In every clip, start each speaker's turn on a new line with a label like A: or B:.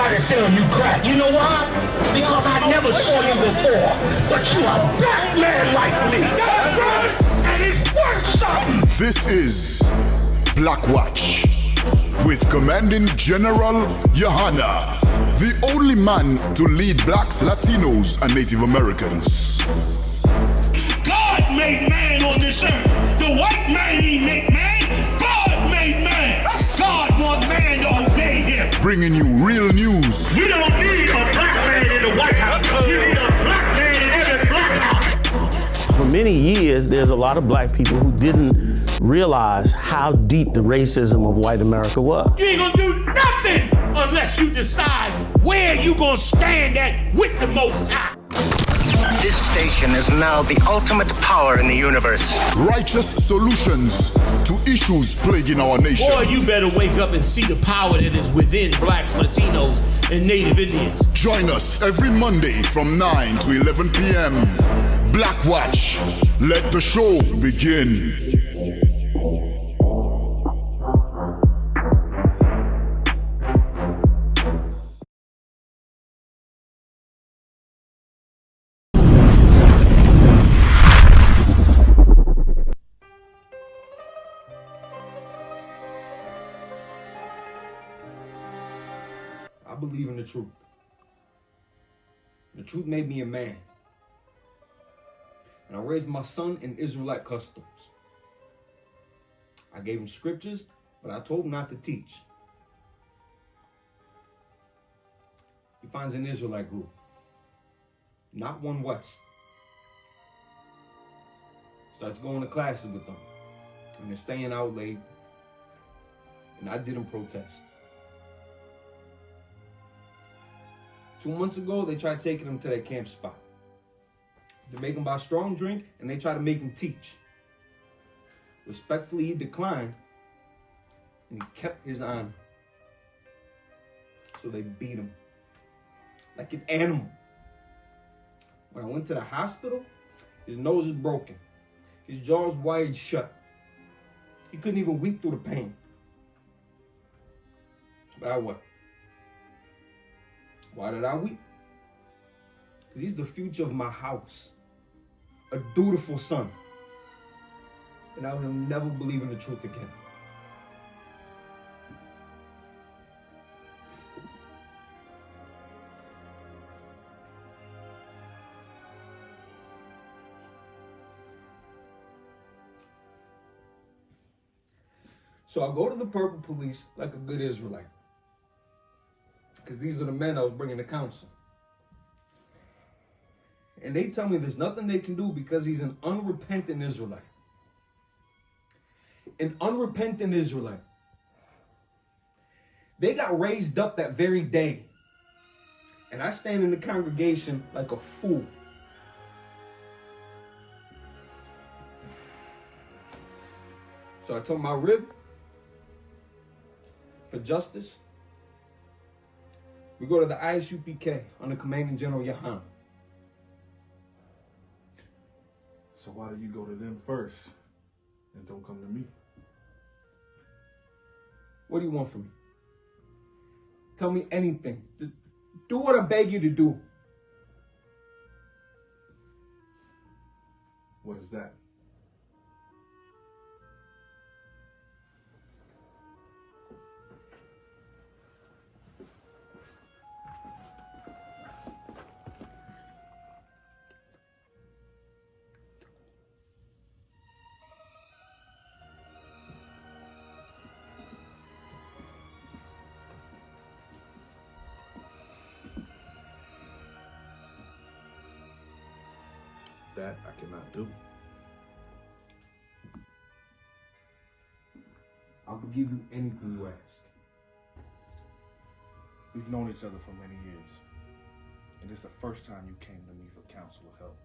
A: started selling you crack. You know why? Because I never saw you before. But you a black man like me. That's right. And it's worth something.
B: This is Black Watch with Commanding General Yohana, the only man to lead blacks, Latinos, and Native Americans.
A: God made man on this earth. The white man he made man. God made man. God wants man to obey him.
B: Bringing you real news.
A: You don't need a black man in the White House. You need a black man in every black house.
C: For many years, there's a lot of black people who didn't realize how deep the racism of white America was.
A: You ain't gonna do nothing unless you decide where you gonna stand at with the Most High.
D: This station is now the ultimate power in the universe.
B: Righteous solutions to issues plaguing our nation.
A: Boy, you better wake up and see the power that is within blacks, Latinos, and Native Indians.
B: Join us every Monday from 9 to 11 p.m. Black Watch. Let the show begin.
E: I believe in the truth. The truth made me a man. And I raised my son in Israelite customs. I gave him scriptures, but I told him not to teach. He finds an Israelite group, not one West. Starts going to classes with them, and they're staying out late, and I didn't protest. 2 months ago, they tried taking him to their camp spot. They make him buy strong drink, and they try to make him teach. Respectfully, he declined, and he kept his honor. So they beat him like an animal. When I went to the hospital, his nose is broken. His jaw is wired shut. He couldn't even weep through the pain. But I wept. Why did I weep? Because he's the future of my house. A dutiful son. And I will never believe in the truth again. So I go to the Purple Police like a good Israelite. Because these are the men I was bringing to counsel. And they tell me there's nothing they can do because he's an unrepentant Israelite. An unrepentant Israelite. They got raised up that very day. And I stand in the congregation like a fool. So I told my rib for justice. We go to the Isupk under Commanding General Yohana.
F: So why do you go to them first and don't come to me?
E: What do you want from me? Tell me anything. Just do what I beg you to do.
F: What is that? That I cannot do.
E: I will give you anything you ask.
F: We've known each other for many years, and it's the first time you came to me for counsel or help.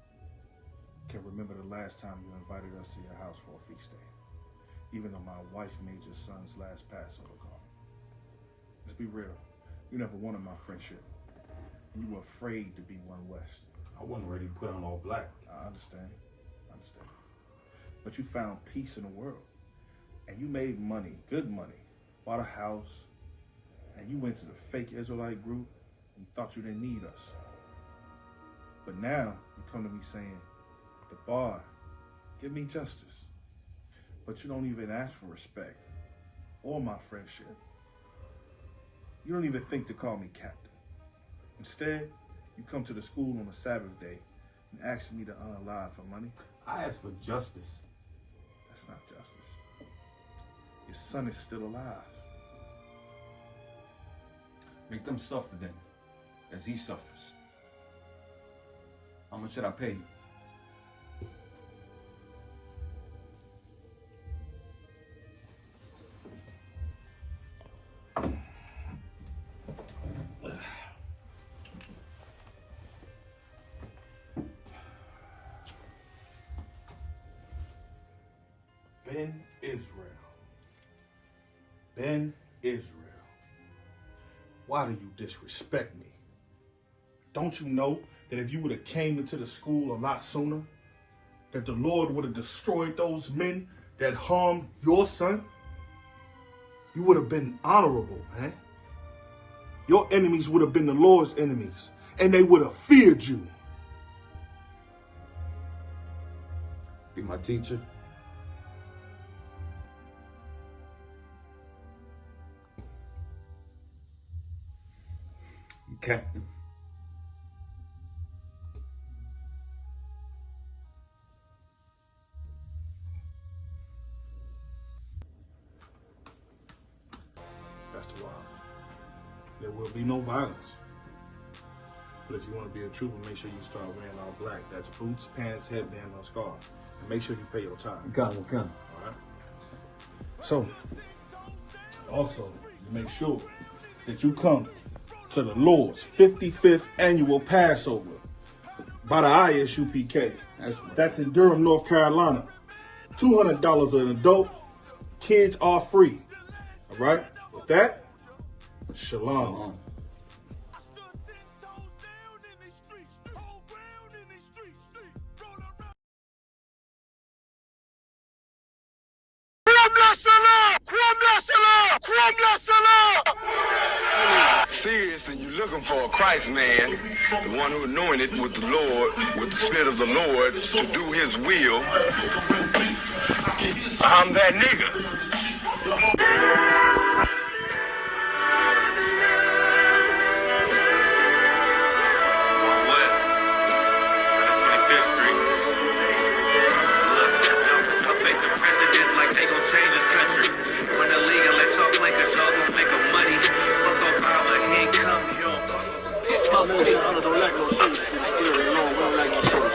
F: Can't remember the last time you invited us to your house for a feast day, even though my wife made your son's last Passover call. Let's be real, you never wanted my friendship, and you were afraid to be one West.
G: I wasn't ready to put on all black.
F: I understand. But you found peace in the world. And you made money, good money, bought a house, and you went to the fake Israelite group and thought you didn't need us. But now you come to me saying, the bar, give me justice. But you don't even ask for respect or my friendship. You don't even think to call me captain. Instead, you come to the school on a Sabbath day and ask me to unalive for money.
G: I asked for justice.
F: That's not justice. Your son is still alive.
G: Make them suffer then, as he suffers. How much should I pay you?
F: Ben Israel, why do you disrespect me? Don't you know that if you would have came into the school a lot sooner, that the Lord would have destroyed those men that harmed your son? You would have been honorable, man. Your enemies would have been the Lord's enemies, and they would have feared you.
G: Be my teacher. Captain.
F: That's the wild. There will be no violence. But if you want to be a trooper, make sure you start wearing all black. That's boots, pants, headband, or scarf. And make sure you pay your tithe.
G: Come.
F: All right? So, also, make sure that you come to the Lord's 55th annual Passover by the Isupk. That's in Durham, North Carolina. $200 an adult. Kids are free. All right? With that, shalom.
H: Serious, and you're looking for a Christ man, the one who anointed with the Lord, with the Spirit of the Lord, to do his will. I'm that nigga.
I: West, 125th Street. Look, y'all fake the presidents like they gon' change this country. When the league and let y'all play, cause y'all gon' make a money. Fuck Obama, he ain't come here on purpose.
J: Don't like no shoes. We don't like no shoes.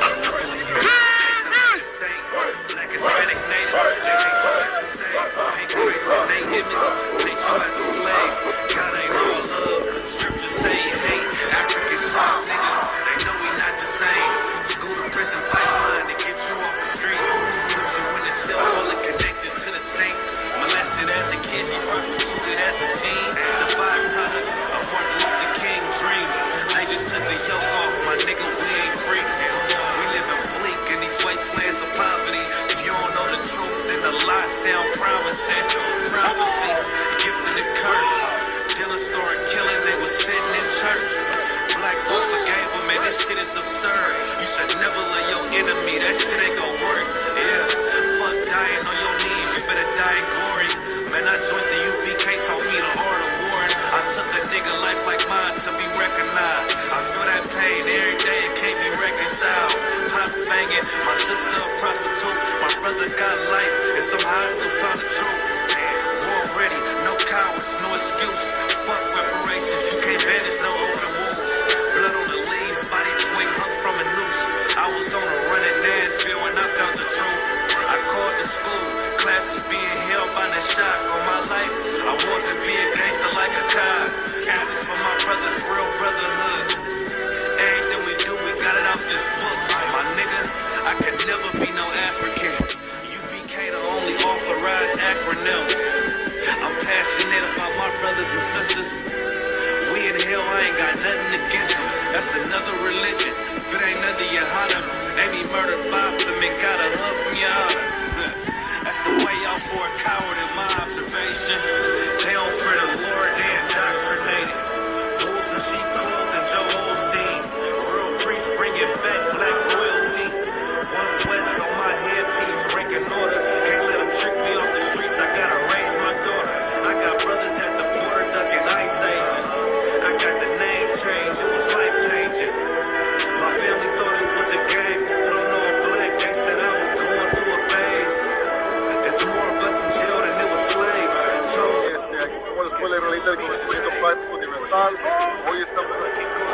I: Black Hispanic native, they hate you as the same. Paint Christ in they image, paint you as a slave. God ain't all love, scriptures say you hate. African soft niggas, they know we not the same. School to prison pipeline to get you off the streets. Put you in the cell, fully connected to the saint. Molested as a kid, she prostituted as a teen. The byproduct of Martin Luther King dream. They just took the yoke off, my nigga, we ain't free. We live in bleak in these wastelands of poverty. If you don't know the truth, then the lie sound promising. Prophecy, gift and the curse. Dylan started killing, they was sitting in church. Black folk forgave him, man, this shit is absurd. You should never love your enemy, that shit ain't gon' work. Yeah, fuck dying on your knees, you better die in glory. Man, I joined the UPK, taught me the art of war. I took a nigga life like mine to be recognized. I feel that pain every day, it can't be reconciled. Pops banging, my sister a prostitute. My brother got life, and somehow I still found the truth. War ready, no cowards, no excuse. Fuck reparations, you can't banish no open wounds. Blood on the leaves, body swing hung from a noose. I was on a run in Nashville when I found the truth. I called the school, classes being held by the shock on my life. I want to be a gangster like a child. Catholics for my brothers, real brotherhood. Everything we do, we got it out this book. My nigga, I could never be no African. UPK the only authorized acronym. I'm passionate about my brothers and sisters. We in hell, I ain't got nothing against them. That's another religion. If it ain't under your honor, ain't he murdered by them and got a hug from your honor. That's the way y'all for a coward in my observation. They don't fear the Lord, they indoctrinate.
K: Hoy estamos aquí con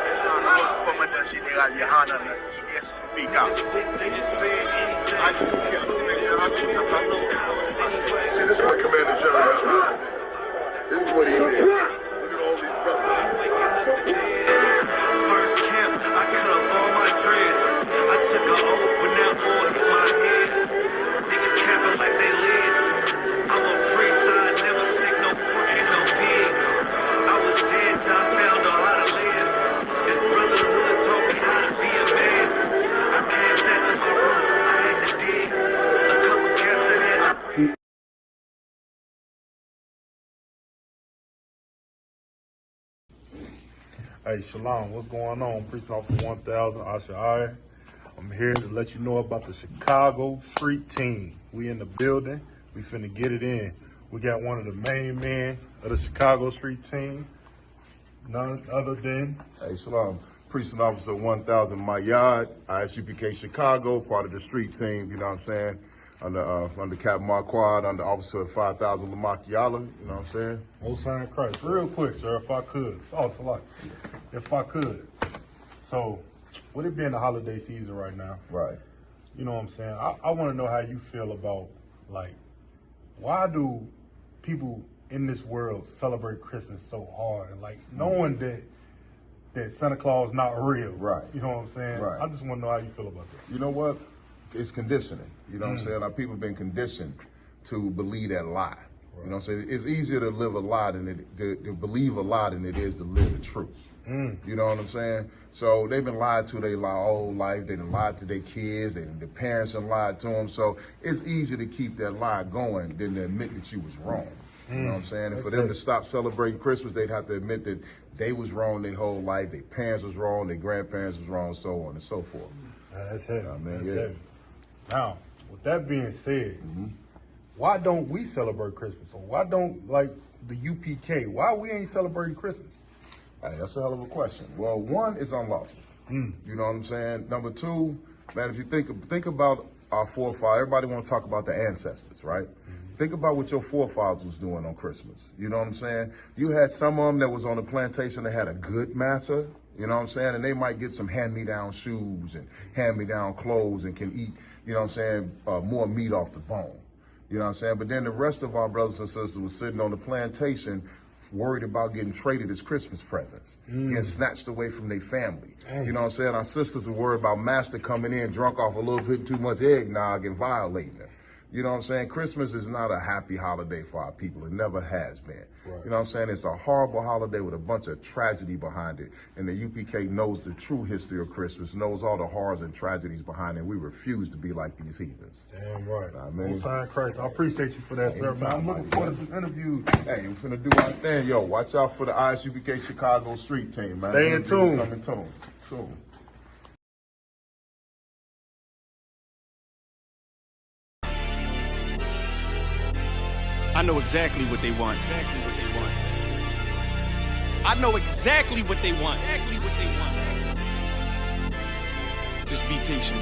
K: el comandante general Yohana y Isupk.
B: See, this is my Commander General. This is what he did. Look at all these brothers.
I: First camp, I cut up all my dreads. I took an oath when that boy hit my head. Niggas capping like they lids. I'm a priest, I never stick no fork in no pig. I was dead till I found out how to live. This brotherhood taught me how to be a man. I came back to my roots, I had to dig. A couple camps that had to breathe.
F: Hey, Shalom, what's going on? Police Officer 1000, Asha. I'm here to let you know about the Chicago Street Team. We in the building. We finna get it in. We got one of the main men of the Chicago Street Team, none other than...
B: Hey, Shalom. Precinct Officer 1000, my yard, Isupk Chicago, part of the street team, you know what I'm saying? Under Captain Marquardt, under Officer 5000 Lamakiala, you know what I'm saying?
F: Most High Christ. Real quick, sir, if I could. Oh, it's a lot. If I could. So, with it being the holiday season right now,
B: Right.
F: you know what I'm saying? I want to know how you feel about, like, why do people in this world celebrate Christmas so hard? And, like, knowing that Santa Claus not real.
B: Right.
F: You know what I'm saying?
B: Right.
F: I just want to know how you feel about that.
B: You know what? It's conditioning. You know what I'm saying? Our people been conditioned to believe that lie. You know what I'm saying? It's easier to live a lie than to believe a lie than it is to live the truth. You know what I'm saying? So they've been lied to their whole life. They done lied to their kids. Their parents done lied to them. So it's easier to keep that lie going than to admit that you was wrong. You know what I'm saying? And for them to stop celebrating Christmas, they'd have to admit that they was wrong their whole life. Their parents was wrong. Their grandparents was wrong, so on and so forth.
F: That's heavy. That's
B: yeah.
F: heavy. Now, with that being said, why don't we celebrate Christmas? Or why don't, like, the UPK, why we ain't celebrating Christmas?
B: Hey, that's a hell of a question. Well, one, it's unlawful. You know what I'm saying? Number two, man, if you think about our forefathers, everybody want to talk about the ancestors, right? Think about what your forefathers was doing on Christmas. You know what I'm saying? You had some of them that was on the plantation that had a good master, you know what I'm saying? And they might get some hand-me-down shoes and hand-me-down clothes and can eat, you know what I'm saying, more meat off the bone. You know what I'm saying? But then the rest of our brothers and sisters was sitting on the plantation worried about getting traded as Christmas presents, getting snatched away from their family. You know what I'm saying? Our sisters were worried about master coming in drunk off a little bit too much eggnog and violating them. You know what I'm saying? Christmas is not a happy holiday for our people. It never has been. Right. You know what I'm saying? It's a horrible holiday with a bunch of tragedy behind it. And the UPK knows the true history of Christmas, knows all the horrors and tragedies behind it. We refuse to be like these heathens.
F: Damn right.
B: I mean,
F: Most High Christ, I appreciate you for that, sir. Man, I'm looking forward to this interview.
B: Hey, we're finna do our thing. Yo, watch out for the Isupk Chicago Street Team, man.
F: Stay in tune.
B: Coming soon.
L: I know exactly what they want. I know exactly what they want. Just be patient.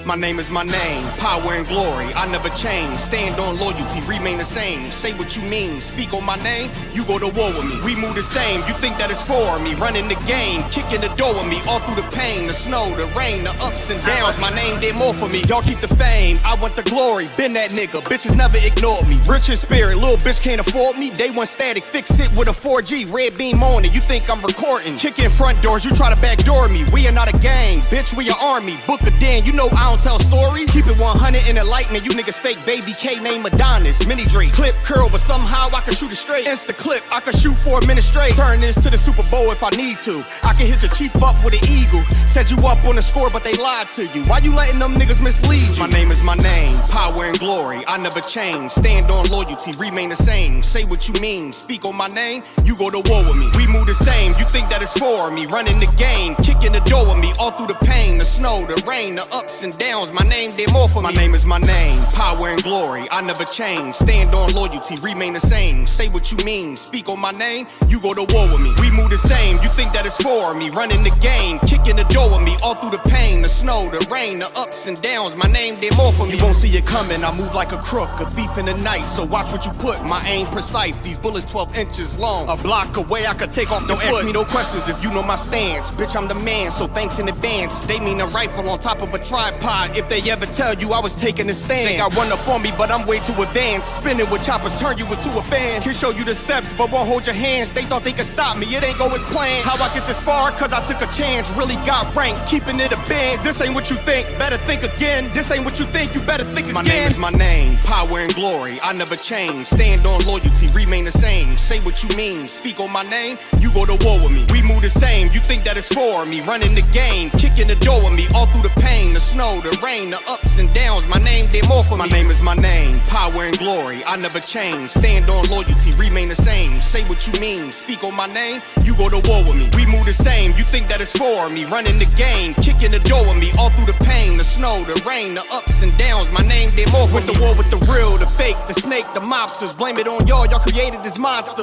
L: My name is my name, power and glory, I never change. Stand on loyalty, remain the same. Say what you mean, speak on my name, you go to war with me. We move the same, you think that it's for me. Running the game, kicking the door with me. All through the pain, the snow, the rain, the ups and downs. My name did more for me, y'all keep the fame. I want the glory, been that nigga, bitches never ignored me. Rich in spirit, little bitch can't afford me. Day one static, fix it with a 4G. Red beam on it, you think I'm recording. Kicking front doors, you try to backdoor me. We are not a gang, bitch, we an army. Book a den, you know I don't tell stories. Keep it 100 in the lightning. You niggas fake baby K name Adonis. Mini Drake, clip curl, but somehow I can shoot it straight. Insta clip, I can shoot 4 minutes straight. Turn this to the Super Bowl if I need to. I can hit your chief up with an eagle. Set you up on the score, but they lied to you. Why you letting them niggas mislead you? My name is my name, power and glory. I never change. Stand on loyalty, remain the same. Say what you mean, speak on my name. You go to war with me. We move the same. You think that it's for me. Running the game, kicking the door with me. All through the pain, the snow, the rain, the ups and downs. downs. My name did more for me. My name is my name, power and glory. I never change. Stand on loyalty, remain the same. Say what you mean, speak on my name. You go to war with me. We move the same. You think that it's for me? Running the game, kicking the door with me. All through the pain, the snow, the rain, the ups and downs. My name did more for me. You won't see it coming. I move like a crook, a thief in the night. So watch what you put. My aim precise. These bullets 12 inches long. A block away, I could take off the foot. Don't ask me no questions if you know my stance. Bitch, I'm the man, so thanks in advance. They mean a rifle on top of a tripod. If they ever tell you I was taking a stand, think I run up on me, but I'm way too advanced. Spinning with choppers, turn you into a fan. Can show you the steps, but won't hold your hands. They thought they could stop me, it ain't go as planned. How I get this far? Cause I took a chance. Really got ranked, keeping it a band. This ain't what you think, better think again. This ain't what you think, you better think again. My name is my name, power and glory. I never change. Stand on loyalty, remain the same. Say what you mean, speak on my name. You go to war with me. We move the same. You think that it's for me? Running the game, kicking the door with me. All through the pain, the snow, the rain, the ups and downs. My name did more for me. My name is my name, power and glory. I never change. Stand on loyalty, remain the same. Say what you mean, speak on my name. You go to war with me. We move the same. You think that it's for me? Running the game, kicking the door with me. All through the pain, the snow, the rain, the ups and downs. My name did more for me. Went to war with the real, the fake, the snake, the mobsters. Blame it on y'all. Y'all created this monster.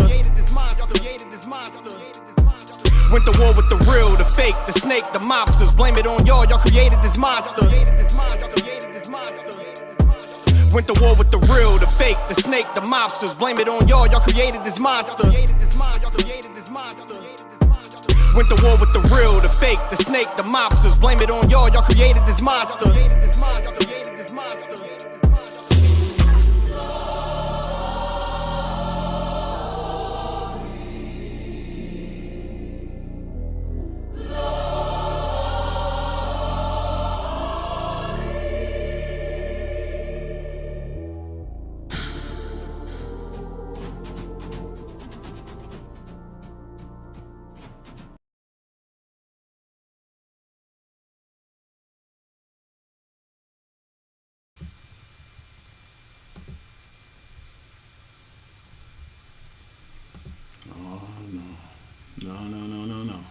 L: Went to war with the real, the fake, the snake, the mobsters. Blame it on y'all, y'all created this monster. Went to war with the real, the fake, the snake, the mobsters. Blame it on y'all, y'all created this monster. Went to war with the real, the fake, the snake, the mobsters. Blame it on y'all, y'all created this monster.
M: No.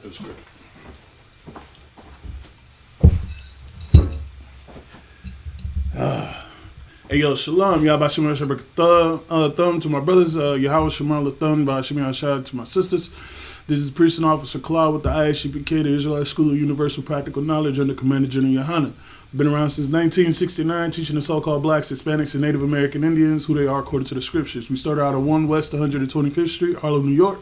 M: It was great. Hey yo, shalom, y'all. Bashim Thumb to my brothers. Yahweh Shemal Thumb by Shemi Hashad to my sisters. This is Priest and Officer Claude with the ISUPK, the Israelite School of Universal Practical Knowledge under Commander General Yohanan. Been around since 1969, teaching the so-called blacks, Hispanics, and Native American Indians who they are according to the scriptures. We started out on 1 West 125th Street, Harlem, New York.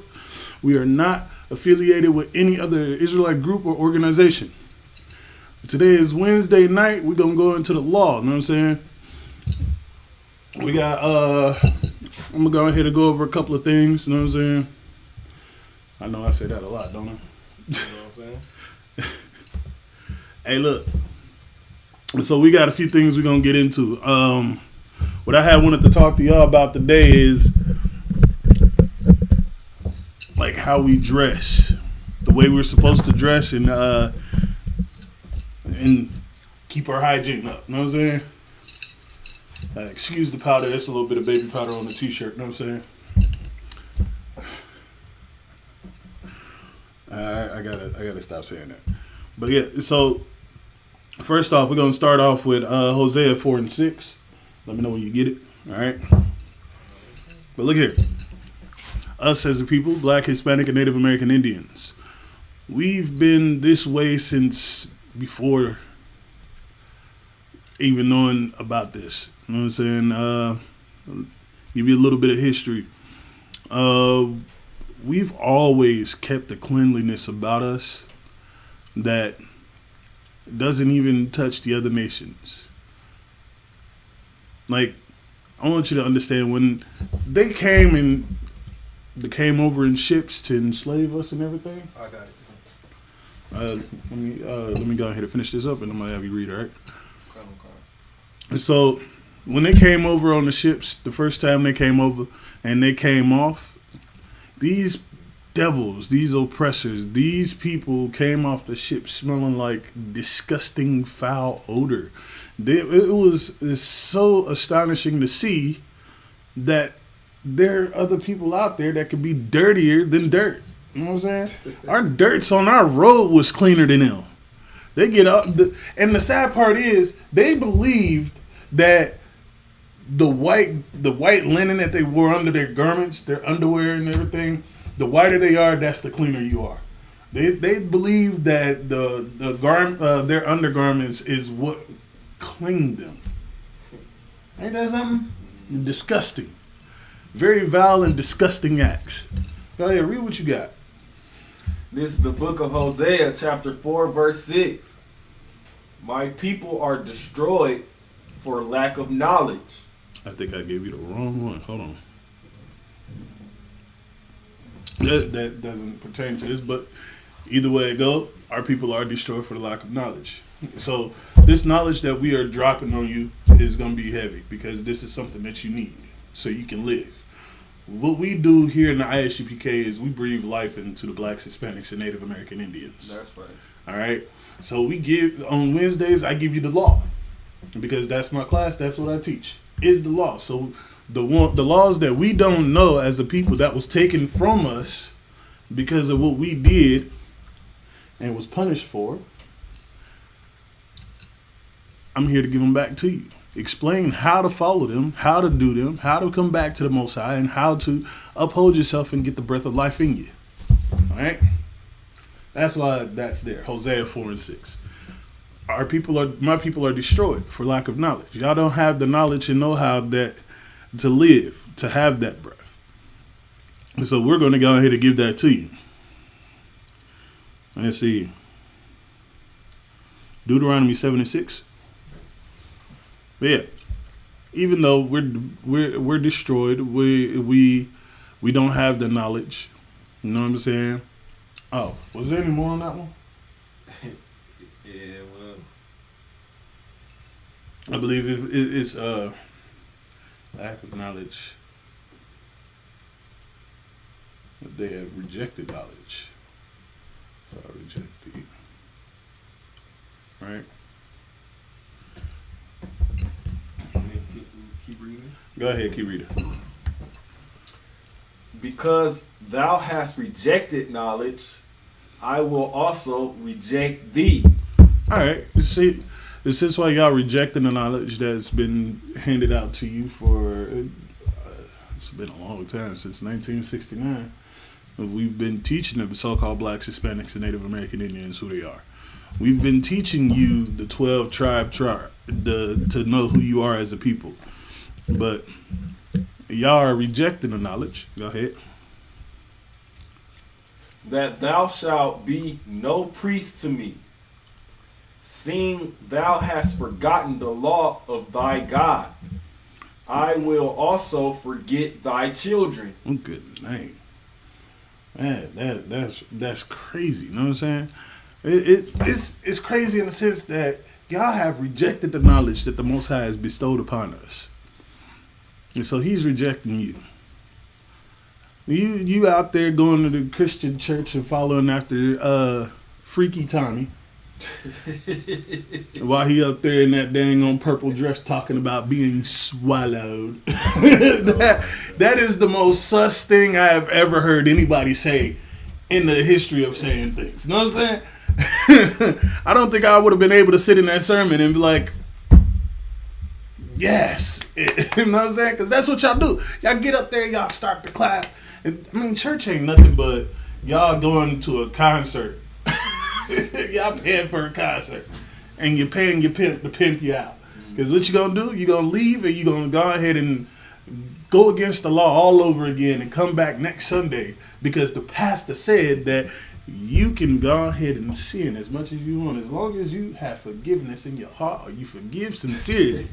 M: We are not affiliated with any other Israelite group or organization. Today is Wednesday night. We're going to go into the law, you know what I'm saying? We got, I'm going to go ahead and go over a couple of things, you know what I'm saying? I know I say that a lot, don't I? You know what I'm saying? Hey, look. So we got a few things we're going to get into. What I had wanted to talk to y'all about today is like how we dress, the way we're supposed to dress and keep our hygiene up, you know what I'm saying? Excuse the powder, that's a little bit of baby powder on the t-shirt, you know what I'm saying? I gotta stop saying that. But yeah, so first off, we're gonna start off with Hosea 4:6. Let me know when you get it. All right. But look here. Us as a people, Black, Hispanic, and Native American Indians, we've been this way since before even knowing about this. You know what I'm saying? I'll give you a little bit of history. We've always kept the cleanliness about us that doesn't even touch the other nations. Like, I want you to understand, when they came over in ships to enslave us and everything.
F: I got it.
M: Let me go ahead and finish this up, and I'm gonna have you read, all right? And so, when they came over on the ships, the first time they came over and they came off, these devils, these oppressors, these people came off the ship smelling like disgusting foul odor. It's so astonishing to see that there are other people out there that could be dirtier than dirt. You know what I'm saying? Our dirts on our road was cleaner than them. They get up, and the sad part is they believed that the white linen that they wore under their garments, their underwear and everything, the whiter they are, that's the cleaner you are. They believe that their undergarments is what cleaned them. Ain't that something? Disgusting. Very vile and disgusting acts. Go ahead, read what you got.
G: This is the book of Hosea, chapter 4, verse 6. My people are destroyed for lack of knowledge.
M: I think I gave you the wrong one. Hold on. That doesn't pertain to this, but either way it go, our people are destroyed for the lack of knowledge. So this knowledge that we are dropping on you is going to be heavy because this is something that you need so you can live. What we do here in the ISUPK is we breathe life into the blacks, Hispanics, and Native American Indians.
G: That's right.
M: All right. So we give on Wednesdays. I give you the law because that's my class. That's what I teach is the law. So the laws that we don't know as a people that was taken from us because of what we did and was punished for. I'm here to give them back to you. Explain how to follow them, how to do them, how to come back to the Most High, and how to uphold yourself and get the breath of life in you. All right? That's why that's there. Hosea 4 and 6. My people are destroyed for lack of knowledge. Y'all don't have the knowledge and know-how that to live, to have that breath. And so we're going to go ahead and give that to you. Let's see. Deuteronomy 7 and 6. But yeah, even though we're destroyed, we don't have the knowledge. You know what I'm saying? Oh, was there any more on that one?
G: Yeah, it was.
M: I believe it's lack of knowledge. They have rejected knowledge. So I reject the right.
G: Keep reading.
M: Go ahead, keep reading.
G: Because thou hast rejected knowledge, I will also reject thee.
M: All right. See, this is why y'all rejecting the knowledge that's been handed out to you for, it's been a long time, since 1969. We've been teaching the so-called blacks, Hispanics, and Native American Indians who they are. We've been teaching you the 12 tribe to know who you are as a people. But y'all are rejecting the knowledge. Go ahead.
G: That thou shalt be no priest to me, seeing thou hast forgotten the law of thy God. I will also forget thy children.
M: Good name. Man, that's crazy. You know what I'm saying? It's crazy in the sense that y'all have rejected the knowledge that the Most High has bestowed upon us. And so he's rejecting you. You out there going to the Christian church and following after Freaky Tommy. While he up there in that dang on purple dress talking about being swallowed. that is the most sus thing I have ever heard anybody say in the history of saying things. You know what I'm saying? I don't think I would have been able to sit in that sermon and be like, yes. You know what I'm saying? Because that's what y'all do. Y'all get up there, y'all start to clap. And, I mean, church ain't nothing but y'all going to a concert. Y'all paying for a concert. And you're paying your pimp to pimp you out. Because what you going to do? You're going to leave and you're going to go ahead and go against the law all over again and come back next Sunday because the pastor said that you can go ahead and sin as much as you want as long as you have forgiveness in your heart or you forgive sincerely.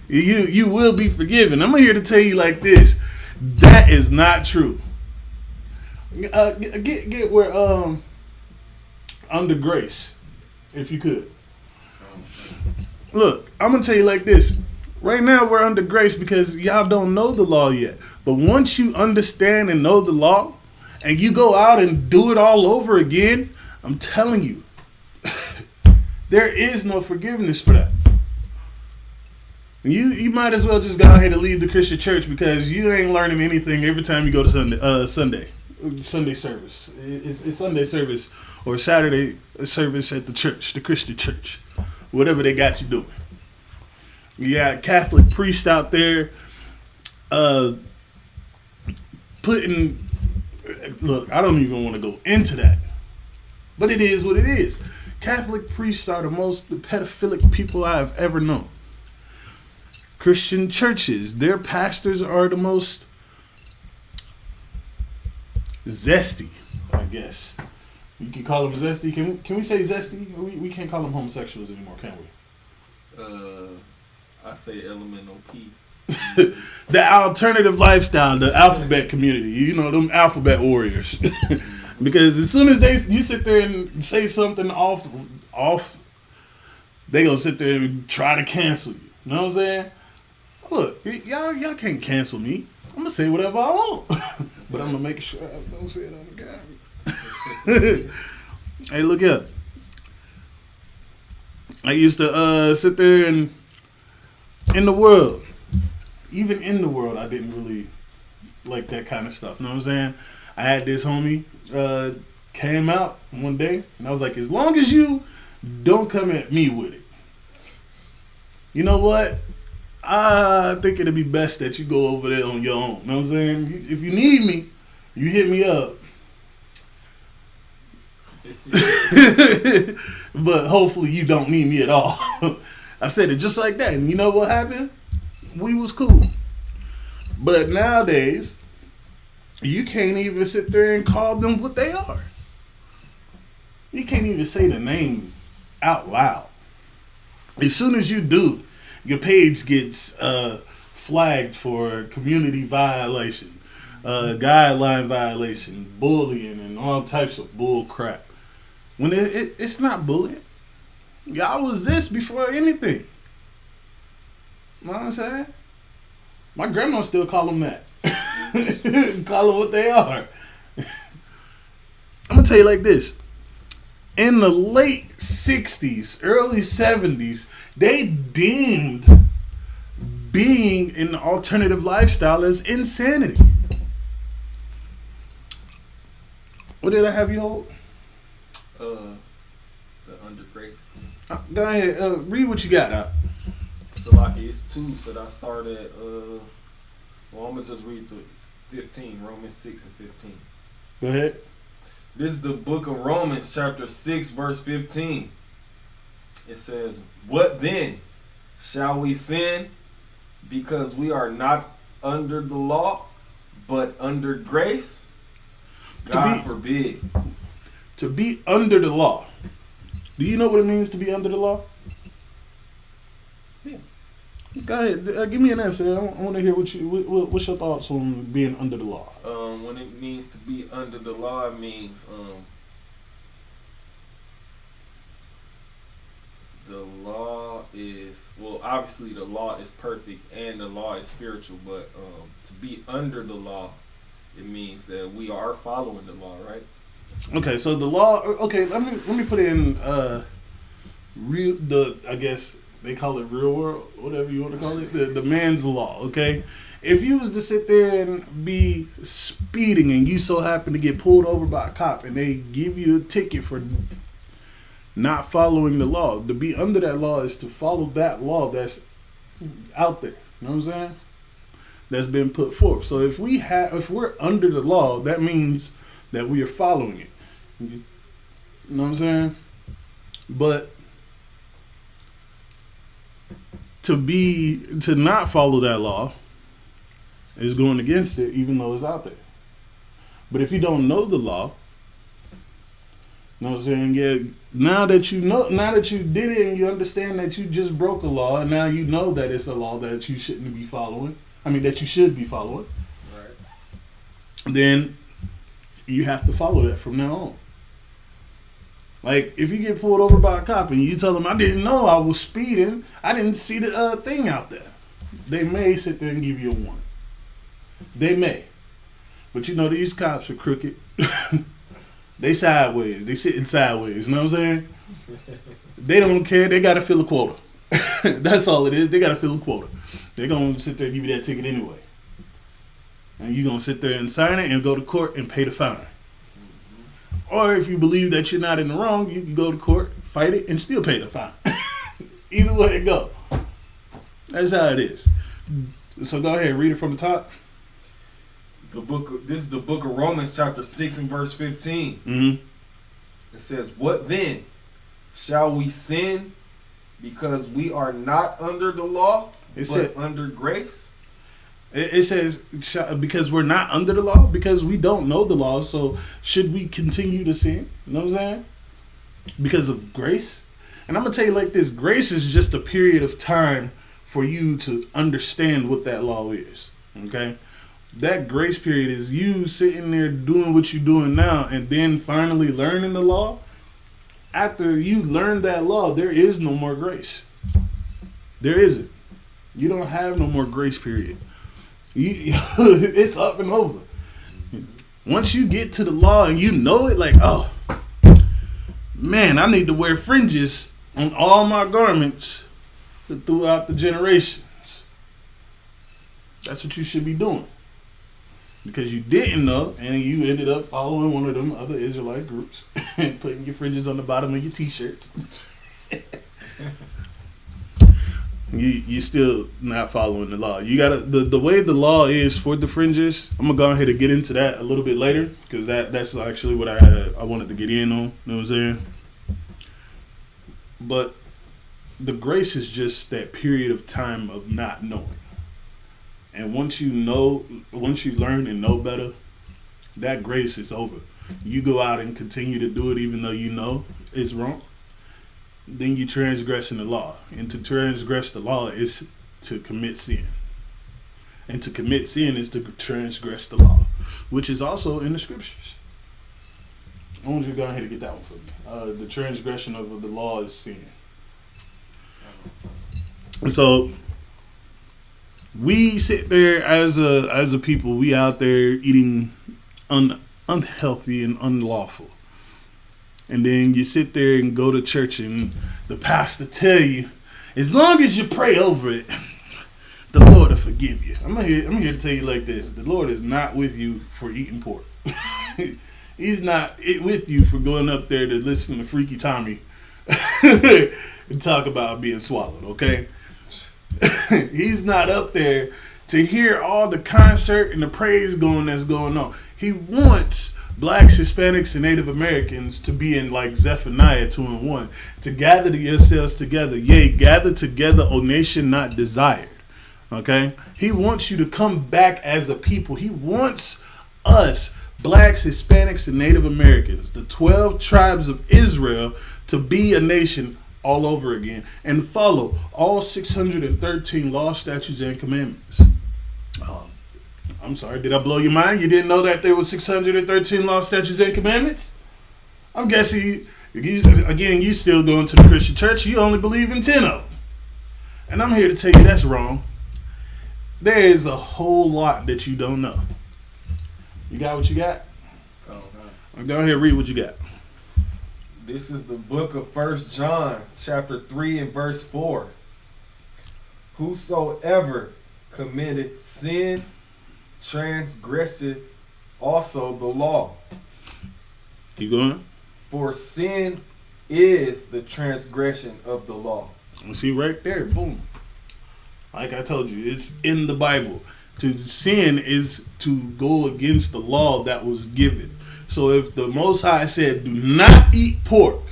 M: you will be forgiven. I'm here to tell you like this. That is not true. Get where under grace, if you could. Look, I'm gonna tell you like this. Right now we're under grace because y'all don't know the law yet. But once you understand and know the law, and you go out and do it all over again, I'm telling you, there is no forgiveness for that. You might as well just go ahead and leave the Christian church because you ain't learning anything every time you go to Sunday service. It's Sunday service or Saturday service at the church, the Christian church, whatever they got you doing. You got Catholic priests out there putting. Look, I don't even want to go into that, but it is what it is. Catholic priests are the most pedophilic people I have ever known. Christian churches, their pastors are the most zesty, I guess. You can call them zesty. Can we say zesty? We can't call them homosexuals anymore, can we?
G: I say elemental P.
M: The alternative lifestyle, the alphabet community, you know, them alphabet warriors. Because as soon as you sit there and say something off, they gonna sit there and try to cancel you. You know what I'm saying? Look, y'all can't cancel me. I'm gonna say whatever I want, but I'm gonna make sure I don't say it on the camera. Hey, look here. I used to sit there and in the world, even in the world, I didn't really like that kind of stuff. You know what I'm saying? I had this homie came out one day, and I was like, as long as you don't come at me with it, you know what? I think it'd be best that you go over there on your own. You know what I'm saying? If you need me, you hit me up. But hopefully you don't need me at all. I said it just like that. And you know what happened? We was cool. But nowadays, you can't even sit there and call them what they are. You can't even say the name out loud. As soon as you do, your page gets flagged for community violation, guideline violation, bullying, and all types of bull crap. When it's not bullying. Y'all was this before anything. You know what I'm saying? My grandma still call them that. Call them what they are. I'm going to tell you like this. In the late 60s, early 70s, they deemed being in the alternative lifestyle as insanity. What did I have you hold?
G: The under grace.
M: Go ahead. Read what you got out.
G: Salaki, it's 2, so I started. Well, I'm gonna just read to 15, Romans 6 and 15.
M: Go ahead.
G: This is the book of Romans, chapter 6, verse 15. It says, "What then? Shall we sin because we are not under the law, but under grace? God forbid."
M: To be under the law. Do you know what it means to be under the law?
G: Yeah.
M: Go ahead. Give me an answer. I want to hear what's your thoughts on being under the law.
G: When it means to be under the law, it means the law is, well, obviously the law is perfect and the law is spiritual, but to be under the law, it means that we are following the law, right?
M: Okay, so the law. Okay, let me put it in I guess they call it real world, whatever you want to call it, the man's law. Okay, if you was to sit there and be speeding and you so happen to get pulled over by a cop and they give you a ticket for not following the law, to be under that law is to follow that law that's out there. You know what I'm saying? That's been put forth. So if we're under the law, that means that we are following it. You know what I'm saying? But to not follow that law is going against it, even though it's out there. But if you don't know the law, you know what I'm saying? Yeah, now that you did it and you understand that you just broke a law, and now you know that it's a law that you shouldn't be following. I mean, that you should be following. Right. Then you have to follow that from now on. Like, if you get pulled over by a cop and you tell them, I didn't know I was speeding, I didn't see the thing out there. they may sit there and give you a warning. They may. But you know, these cops are crooked. They sideways. They sitting sideways. You know what I'm saying? They don't care. They got to fill a quota. That's all it is. They got to fill a quota. They're going to sit there and give you that ticket anyway. And you're going to sit there and sign it and go to court and pay the fine. Or if you believe that you're not in the wrong, you can go to court, fight it, and still pay the fine. Either way it go. That's how it is. So go ahead, read it from the top.
G: This is the book of Romans, chapter 6 and verse 15.
M: Mm-hmm.
G: It says, "What then? Shall we sin because we are not under the law, but under grace?"
M: It says, because we're not under the law, because we don't know the law, so should we continue to sin? You know what I'm saying? Because of grace. And I'm going to tell you like this, grace is just a period of time for you to understand what that law is. Okay? That grace period is you sitting there doing what you're doing now and then finally learning the law. After you learn that law, there is no more grace. There isn't. You don't have no more grace period. It's up and over. Once you get to the law and you know it, like, oh, man, I need to wear fringes on all my garments throughout the generations. That's what you should be doing. Because you didn't know, and you ended up following one of them other Israelite groups and putting your fringes on the bottom of your t-shirts. You still not following the law. You gotta the way the law is for the fringes. I'm gonna go ahead and get into that a little bit later because that's actually what I wanted to get in on. You know what I'm saying? But the grace is just that period of time of not knowing. And once you learn and know better, that grace is over. You go out and continue to do it even though you know it's wrong. Then you transgressing the law. And to transgress the law is to commit sin. And to commit sin is to transgress the law, which is also in the scriptures. I want you to go ahead and get that one for me. The transgression of the law is sin. And so we sit there as a people, we out there eating unhealthy and unlawful. And then you sit there and go to church and the pastor tell you, as long as you pray over it, the Lord will forgive you. I'm here to tell you like this. The Lord is not with you for eating pork. He's not with you for going up there to listen to Freaky Tommy and talk about being swallowed, okay? He's not up there to hear all the concert and the praise that's going on. He wants blacks, Hispanics, and Native Americans to be in like Zephaniah 2:1, to gather yourselves together. Yea, gather together, O nation not desired. Okay? He wants you to come back as a people. He wants us, blacks, Hispanics, and Native Americans, the 12 tribes of Israel, to be a nation all over again and follow all 613 laws, statutes, and commandments. I'm sorry, did I blow your mind? You didn't know that there were 613 laws, statutes, and commandments? I'm guessing you still going to the Christian church. You only believe in 10 of them. And I'm here to tell you that's wrong. There is a whole lot that you don't know. You got what you got? Go ahead and read what you got.
G: This is the book of 1 John, chapter 3 and verse 4. Whosoever committeth sin transgresseth also the law.
M: Keep going.
G: For sin is the transgression of the law.
M: See right there, boom. Like I told you, it's in the Bible. To sin is to go against the law that was given. So if the Most High said, do not eat pork,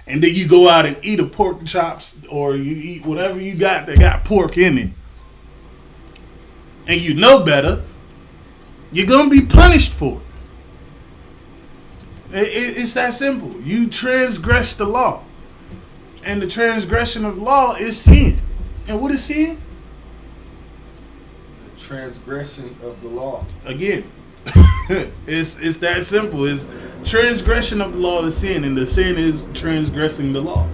M: and then you go out and eat a pork chops, or you eat whatever you got that got pork in it, and you know better, you're going to be punished for it. It's that simple. You transgress the law. And the transgression of law is sin. And what is sin?
G: The transgression of the law.
M: Again, it's that simple. It's transgression of the law is sin, and the sin is transgressing the law.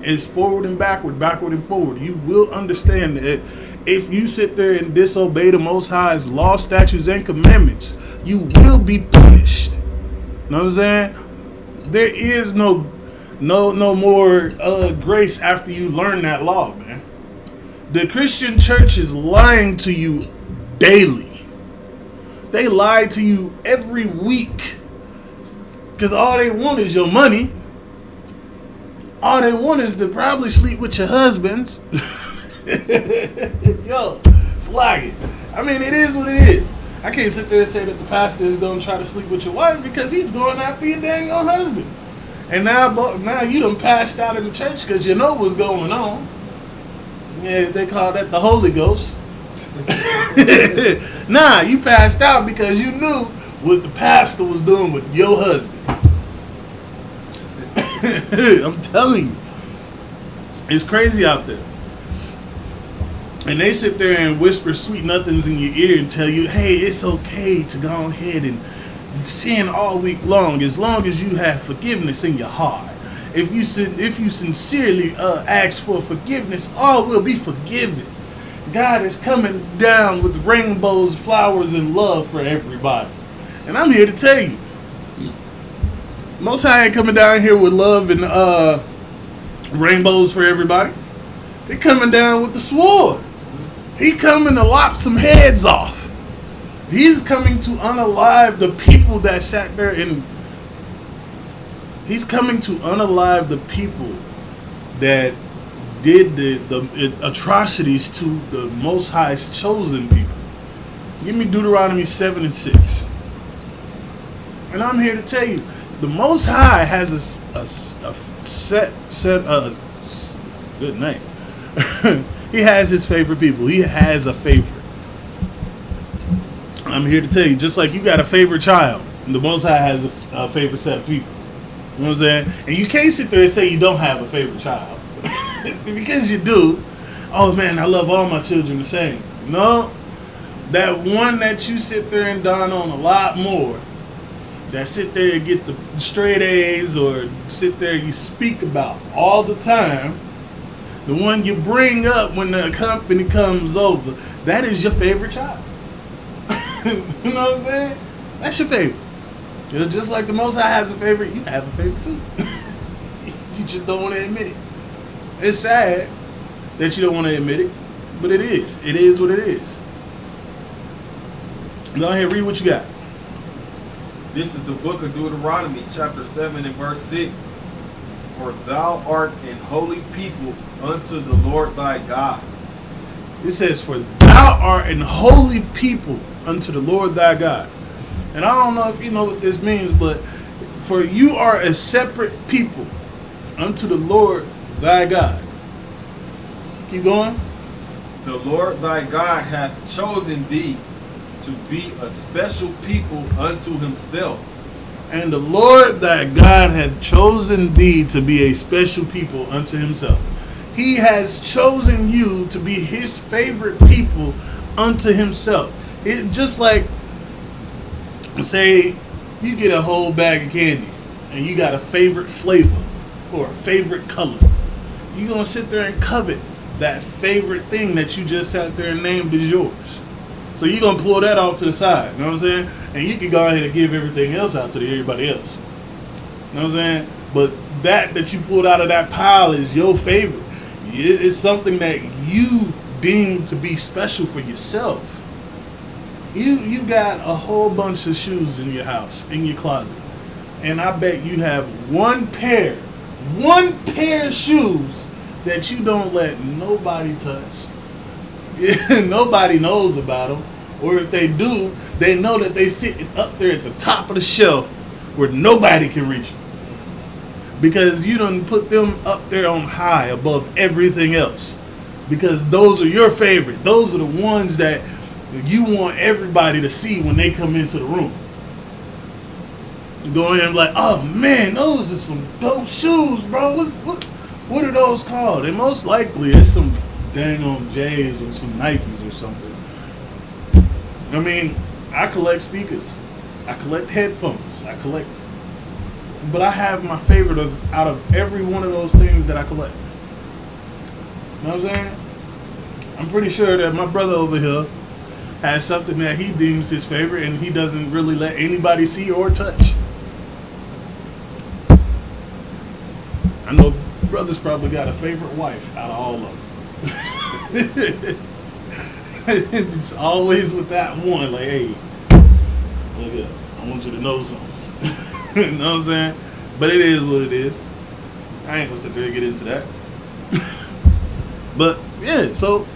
M: It's forward and backward, backward and forward. You will understand that if you sit there and disobey the Most High's law, statutes, and commandments, you will be punished. You know what I'm saying? There is no more grace after you learn that law, man. The Christian church is lying to you daily. They lie to you every week. Because all they want is your money. All they want is to probably sleep with your husbands. Yo, slacking. I mean, it is what it is. I can't sit there and say that the pastor is going to try to sleep with your wife because he's going after your dang old husband. And now you done passed out in the church because you know what's going on. Yeah, they call that the Holy Ghost. Nah, you passed out because you knew what the pastor was doing with your husband. I'm telling you, it's crazy out there. And they sit there and whisper sweet nothings in your ear and tell you, hey, it's okay to go ahead and sin all week long as you have forgiveness in your heart. If you sincerely ask for forgiveness, all will be forgiven. God is coming down with rainbows, flowers, and love for everybody. And I'm here to tell you, Most High ain't coming down here with love and rainbows for everybody. They're coming down with the sword. He coming to lop some heads off. He's coming to unalive the people that sat there and he's coming to unalive the people that did the atrocities to the Most High's chosen people. Give me Deuteronomy 7:6. And I'm here to tell you, the Most High has a good name. He has his favorite people. He has a favorite. I'm here to tell you, just like you got a favorite child, the Most High has a favorite set of people. You know what I'm saying? And you can't sit there and say you don't have a favorite child. Because you do. Oh man, I love all my children the same. No. That one that you sit there and don on a lot more, that sit there and get the straight A's or sit there you speak about all the time, the one you bring up when the company comes over, that is your favorite child. You know what I'm saying? That's your favorite. You know, just like the Most High has a favorite, you have a favorite too. You just don't want to admit it. It's sad that you don't want to admit it, but it is. It is what it is. Go ahead, read what you got.
G: This is the book of Deuteronomy, chapter 7 and verse 6. For thou art an holy people unto the Lord thy God.
M: It says, for thou art an holy people unto the Lord thy God. And I don't know if you know what this means, but for you are a separate people unto the Lord thy God. Keep going.
G: The Lord thy God hath chosen thee to be a special people unto himself.
M: And the Lord thy God hath chosen thee to be a special people unto himself. He has chosen you to be his favorite people unto himself. It just like, say you get a whole bag of candy and you got a favorite flavor or a favorite color. You're going to sit there and covet that favorite thing that you just sat there and named as yours. So you're going to pull that off to the side, you know what I'm saying? And you can go ahead and give everything else out to everybody else. You know what I'm saying? But that you pulled out of that pile is your favorite. It's something that you deem to be special for yourself. You got a whole bunch of shoes in your house, in your closet. And I bet you have one pair of shoes that you don't let nobody touch. Nobody knows about them, or if they do, they know that they sitting up there at the top of the shelf where nobody can reach them, because you done put them up there on high above everything else, because those are your favorite. Those are the ones that you want everybody to see when they come into the room. You go in and be like, oh man, those are some dope shoes, bro. What are those called? And most likely it's some dang on J's or some Nikes or something. I mean, I collect speakers, I collect headphones, but I have my favorite out of every one of those things that I collect. know what I'm saying? I'm pretty sure that my brother over here has something that he deems his favorite and he doesn't really let anybody see or touch. I know brother's probably got a favorite wife out of all of them. It's always with that one, like, hey, look up, I want you to know something. You know what I'm saying? But it is what it is. I ain't gonna sit there and get into that. But yeah, so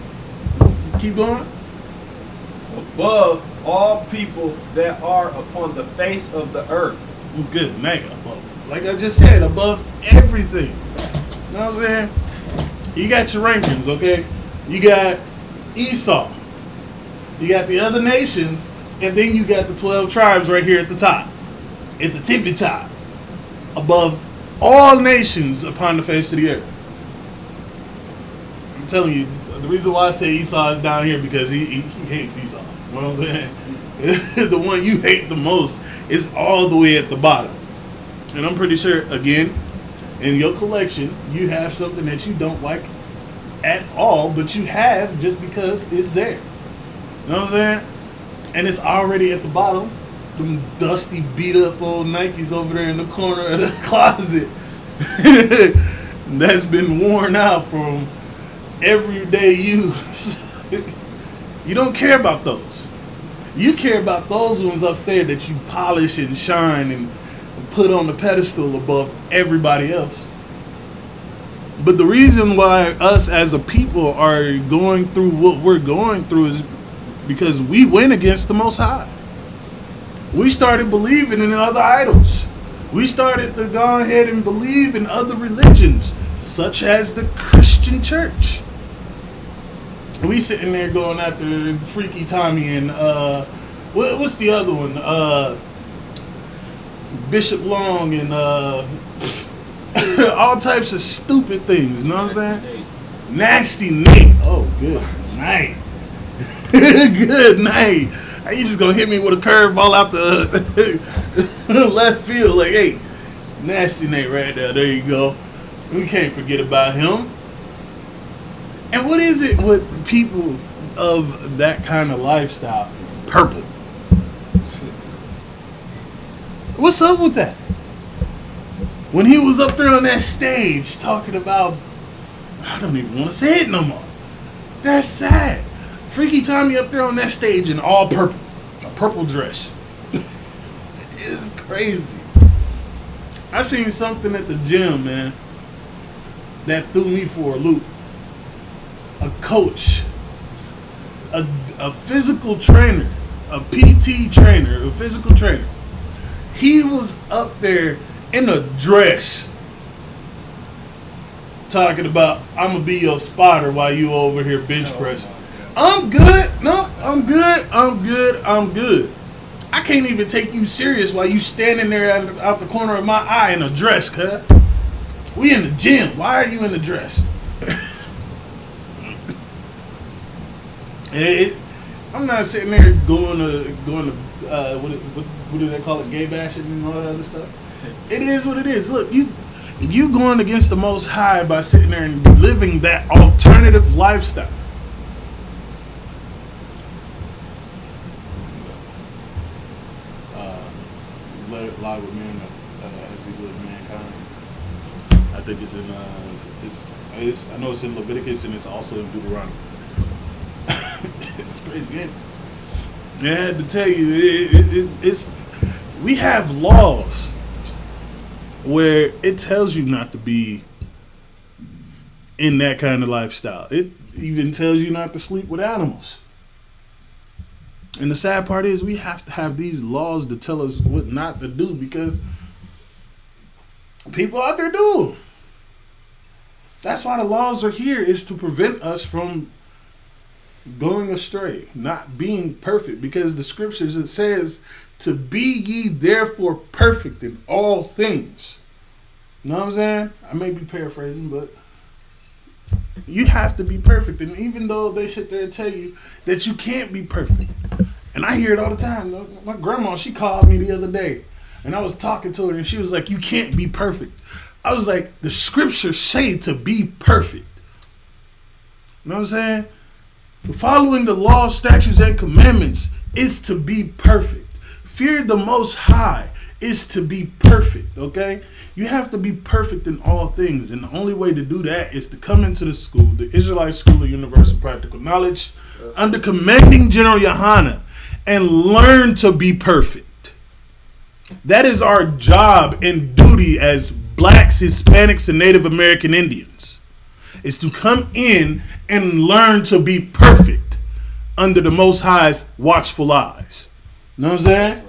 M: keep going.
G: Above all people that are upon the face of the earth.
M: Good night, above. Like I just said, above everything. You know what I'm saying? You got your rankings, okay? You got Esau. You got the other nations, and then you got the 12 tribes right here at the top. At the tippy top. Above all nations upon the face of the earth. I'm telling you, the reason why I say Esau is down here because he hates Esau. You know what I'm saying? The one you hate the most is all the way at the bottom. And I'm pretty sure, again, in your collection, you have something that you don't like at all, but you have just because it's there. You know what I'm saying? And it's already at the bottom. Them dusty, beat up old Nikes over there in the corner of the closet. That's been worn out from everyday use. You don't care about those. You care about those ones up there that you polish and shine and put on the pedestal above everybody else. But the reason why us as a people are going through what we're going through is because we went against the Most High. We started believing in other idols. We started to go ahead and believe in other religions, such as the Christian church. We sitting there going after Freaky Tommy and what's the other one? Bishop Long and all types of stupid things. You know what I'm saying? Nasty Nate. Oh, good night. Good night. You just gonna hit me with a curveball out the left field, like, hey, Nasty Nate right there. There you go. We can't forget about him. And what is it with people of that kind of lifestyle? Purple. What's up with that? When he was up there on that stage talking about, I don't even want to say it no more. That's sad. Freaky Tommy up there on that stage in all purple. A purple dress. It's crazy. I seen something at the gym, man, that threw me for a loop. A coach, a physical trainer, a PT trainer, a physical trainer. He was up there in a dress talking about, I'm going to be your spotter while you over here bench pressing. I'm good. No, I'm good. I'm good. I'm good. I can't even take you serious while you standing there out the corner of my eye in a dress, cuz. We in the gym. Why are you in the dress? I'm not sitting there going to what do they call it, gay bashing and all that other stuff. It is what it is. Look, you going against the Most High by sitting there and living that alternative lifestyle. Lie with men as he would mankind. I think it's in I know it's in Leviticus and it's also in Deuteronomy. It's crazy, ain't it? I had to tell you, it's we have laws where it tells you not to be in that kind of lifestyle. It even tells you not to sleep with animals. And the sad part is we have to have these laws to tell us what not to do because people out there do. That's why the laws are here, is to prevent us from going astray, not being perfect, because the scriptures, it says to be ye therefore perfect in all things. You know what I'm saying? I may be paraphrasing, but you have to be perfect. And even though they sit there and tell you that you can't be perfect, and I hear it all the time. My grandma, she called me the other day and I was talking to her and she was like, you can't be perfect. I was like, the scriptures say to be perfect. You know what I'm saying? Following the law, statutes, and commandments is to be perfect. Fear the Most High is to be perfect, okay? You have to be perfect in all things, and the only way to do that is to come into the school, the Israelite School of Universal Practical Knowledge, under commanding General Yohana, and learn to be perfect. That is our job and duty as blacks, Hispanics, and Native American Indians, is to come in and learn to be perfect under the Most High's watchful eyes. You know what I'm saying? Right.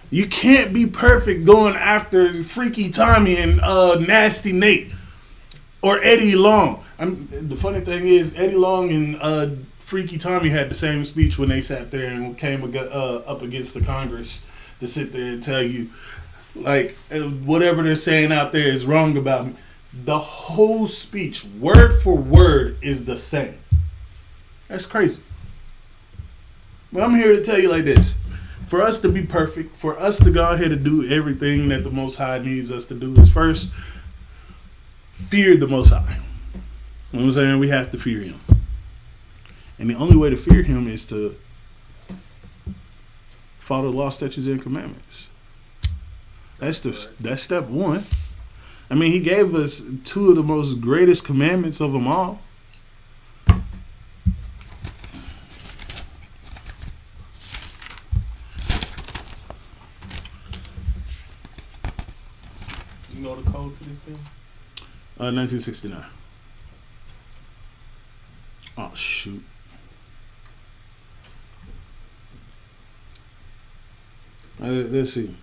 M: You can't be perfect going after Freaky Tommy and Nasty Nate or Eddie Long. The funny thing is, Eddie Long and Freaky Tommy had the same speech when they sat there and came up against the Congress to sit there and tell you, like, whatever they're saying out there is wrong about me. The whole speech, word for word, is the same. That's crazy. But I'm here to tell you like this. For us to be perfect, for us to go ahead and do everything that the Most High needs us to do is first fear the Most High. You know what I'm saying? We have to fear Him. And the only way to fear Him is to follow the law, statutes, and commandments. That's step one. I mean, He gave us two of the most greatest commandments of them all. You know the code to this thing? 1969. Oh, shoot. Let's see.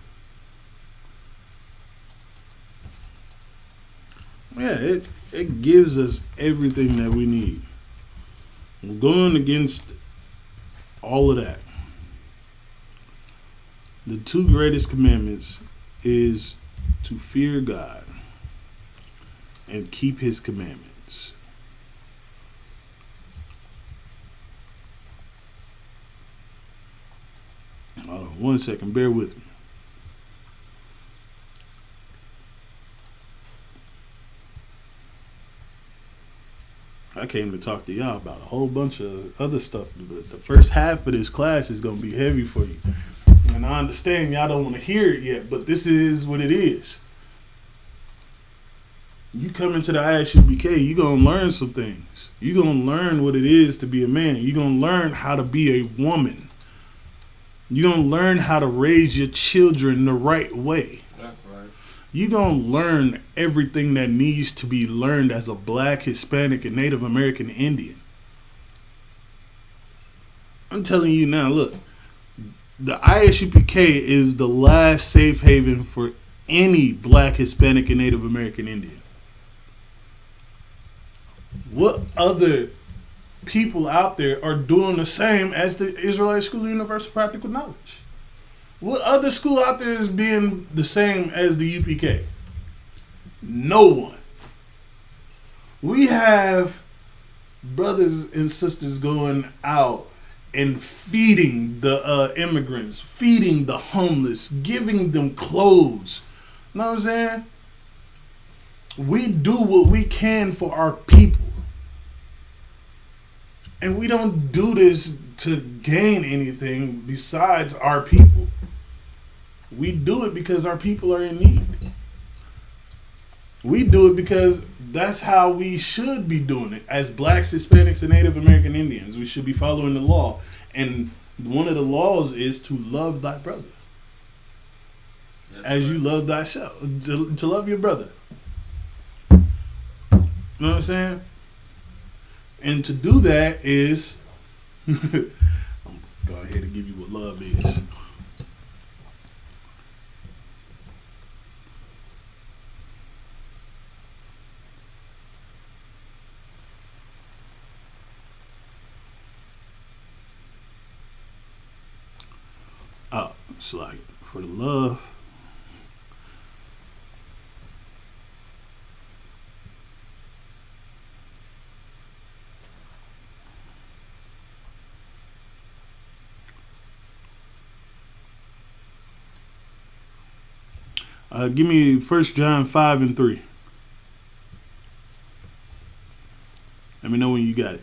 M: Yeah, it gives us everything that we need. We're going against all of that. The two greatest commandments is to fear God and keep His commandments. Hold on 1 second, bear with me. I came to talk to y'all about a whole bunch of other stuff, but the first half of this class is going to be heavy for you. And I understand y'all don't want to hear it yet, but this is what it is. You come into the Isupk, you're going to learn some things. You're going to learn what it is to be a man. You're going to learn how to be a woman. You're going to learn how to raise your children the right way.
G: That's right.
M: You're going to learn everything that needs to be learned as a black, Hispanic, and Native American Indian. I'm telling you now, look, the Isupk is the last safe haven for any black, Hispanic, and Native American Indian. What other people out there are doing the same as the Israelite School of Universal Practical Knowledge? What other school out there is being the same as the UPK? No one. We have brothers and sisters going out and feeding the immigrants, feeding the homeless, giving them clothes. You know what I'm saying? We do what we can for our people. And we don't do this to gain anything besides our people. We do it because our people are in need. We do it because that's how we should be doing it. As blacks, Hispanics, and Native American Indians, we should be following the law. And one of the laws is to love thy brother. That's as right. You love thyself. To love your brother. You know what I'm saying? And to do that is, I'm going to go ahead and give you what love is. Oh, it's like, for the love, give me 1 John 5 and 3. Let me know when you got it.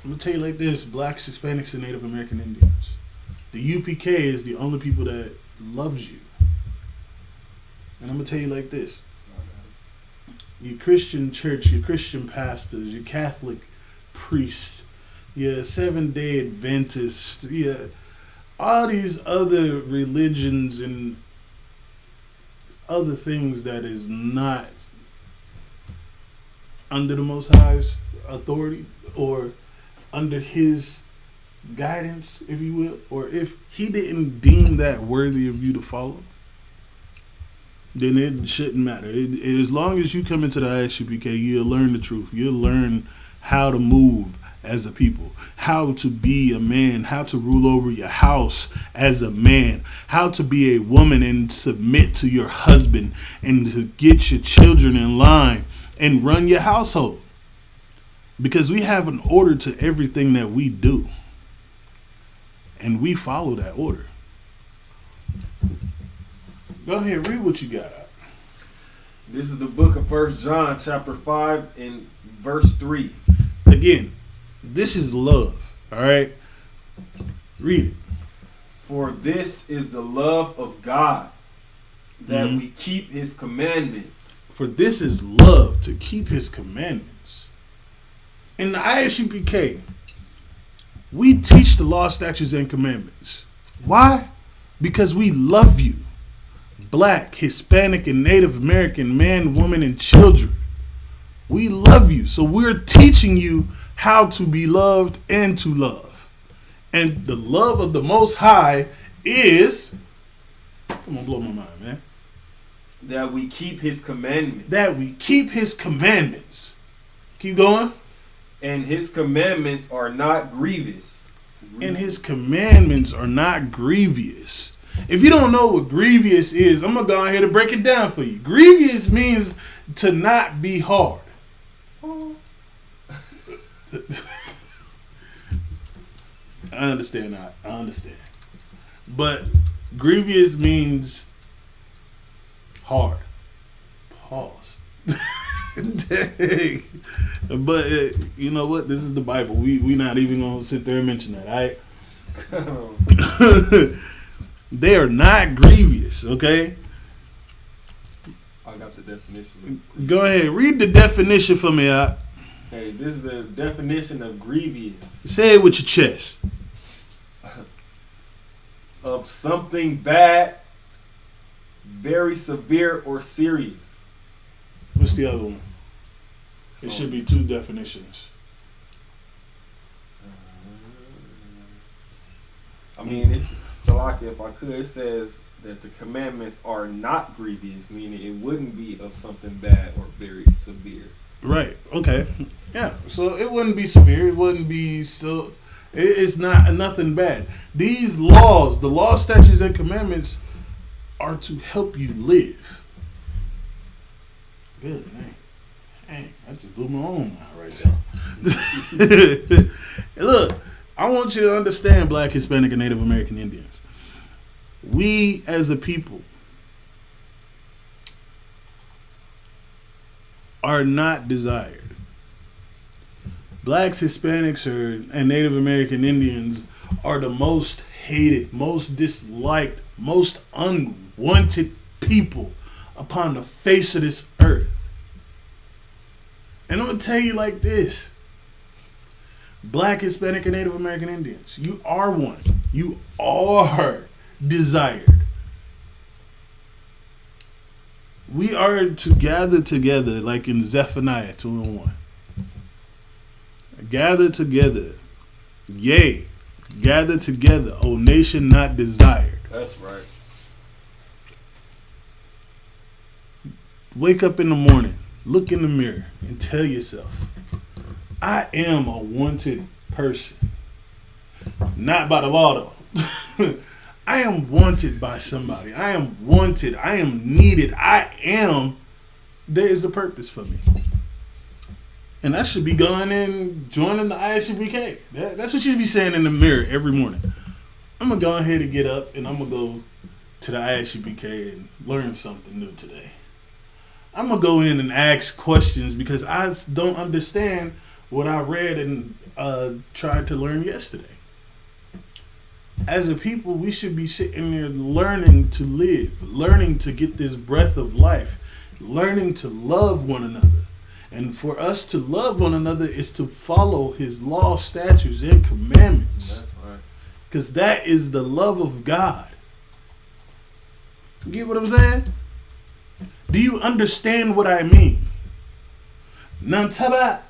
M: I'm gonna tell you like this: Blacks, Hispanics, and Native American Indians. The UPK is the only people that loves you. And I'm gonna tell you like this: your Christian church, your Christian pastors, your Catholic priests, your Seventh-day Adventists, all these other religions and other things that is not under the Most High's authority or under His guidance, if you will, or if He didn't deem that worthy of you to follow, then it shouldn't matter. As long as you come into the ISUPK, you'll learn the truth. You'll learn how to move as a people, how to be a man, how to rule over your house as a man, how to be a woman and submit to your husband and to get your children in line and run your household. Because we have an order to everything that we do. And we follow that order. Go ahead, read what you got.
G: This is the book of 1 John, chapter 5, and verse 3.
M: Again, this is love, all right? Read it.
G: For this is the love of God, that we keep His commandments.
M: For this is love, to keep His commandments. In the ISUPK, we teach the law, statutes, and commandments. Why? Because we love you. Black, Hispanic, and Native American men, women, and children. We love you. So we're teaching you how to be loved and to love. And the love of the Most High is... Come on, blow my mind, man.
G: That we keep His commandments.
M: That we keep His commandments. Keep going.
G: And His commandments are not grievous.
M: And His commandments are not grievous. If you don't know what grievous is, I'm going to go ahead and break it down for you. Grievous means to not be hard. I understand that. I understand. But grievous means hard. Pause. Dang. But you know what? This is the Bible. We not even going to sit there and mention that, all right? They are not grievous, okay?
G: I got the definition.
M: Go ahead. Read the definition for me, out.
G: Okay, this is the definition of grievous.
M: Say it with your chest.
G: Of something bad, very severe or serious.
M: What's the other one? It should be two definitions.
G: I mean, it's Salaki, if I could, it says that the commandments are not grievous, meaning it wouldn't be of something bad or very severe.
M: Right. Okay. Yeah. So it wouldn't be severe. It wouldn't be so. It's not nothing bad. These laws, the law, statutes, and commandments, are to help you live. Good man. Dang, I just blew my own mind right now. Look, I want you to understand, Black, Hispanic, and Native American Indians. We as a people are not desired. Blacks, Hispanics, and Native American Indians are the most hated, most disliked, most unwanted people upon the face of this earth. And I'm going to tell you like this. Black, Hispanic, and Native American Indians, you are one. You are desired. We are to gather together like in Zephaniah 2:1. Gather together. Yea, gather together, O nation not desired.
G: That's right.
M: Wake up in the morning, look in the mirror, and tell yourself, I am a wanted person. Not by the law, though. I am wanted by somebody. I am wanted. I am needed. There is a purpose for me. And I should be going and joining the ISUPK. That's what you should be saying in the mirror every morning. I'm going to go ahead and get up and I'm going to go to the ISUPK and learn something new today. I'm going to go in and ask questions because I don't understand what I read and tried to learn yesterday. As a people, we should be sitting there learning to live, learning to get this breath of life, learning to love one another. And for us to love one another is to follow his law, statutes, and commandments.
G: That's right.
M: Because that is the love of God. You get what I'm saying? Do you understand what I mean? Nantaba.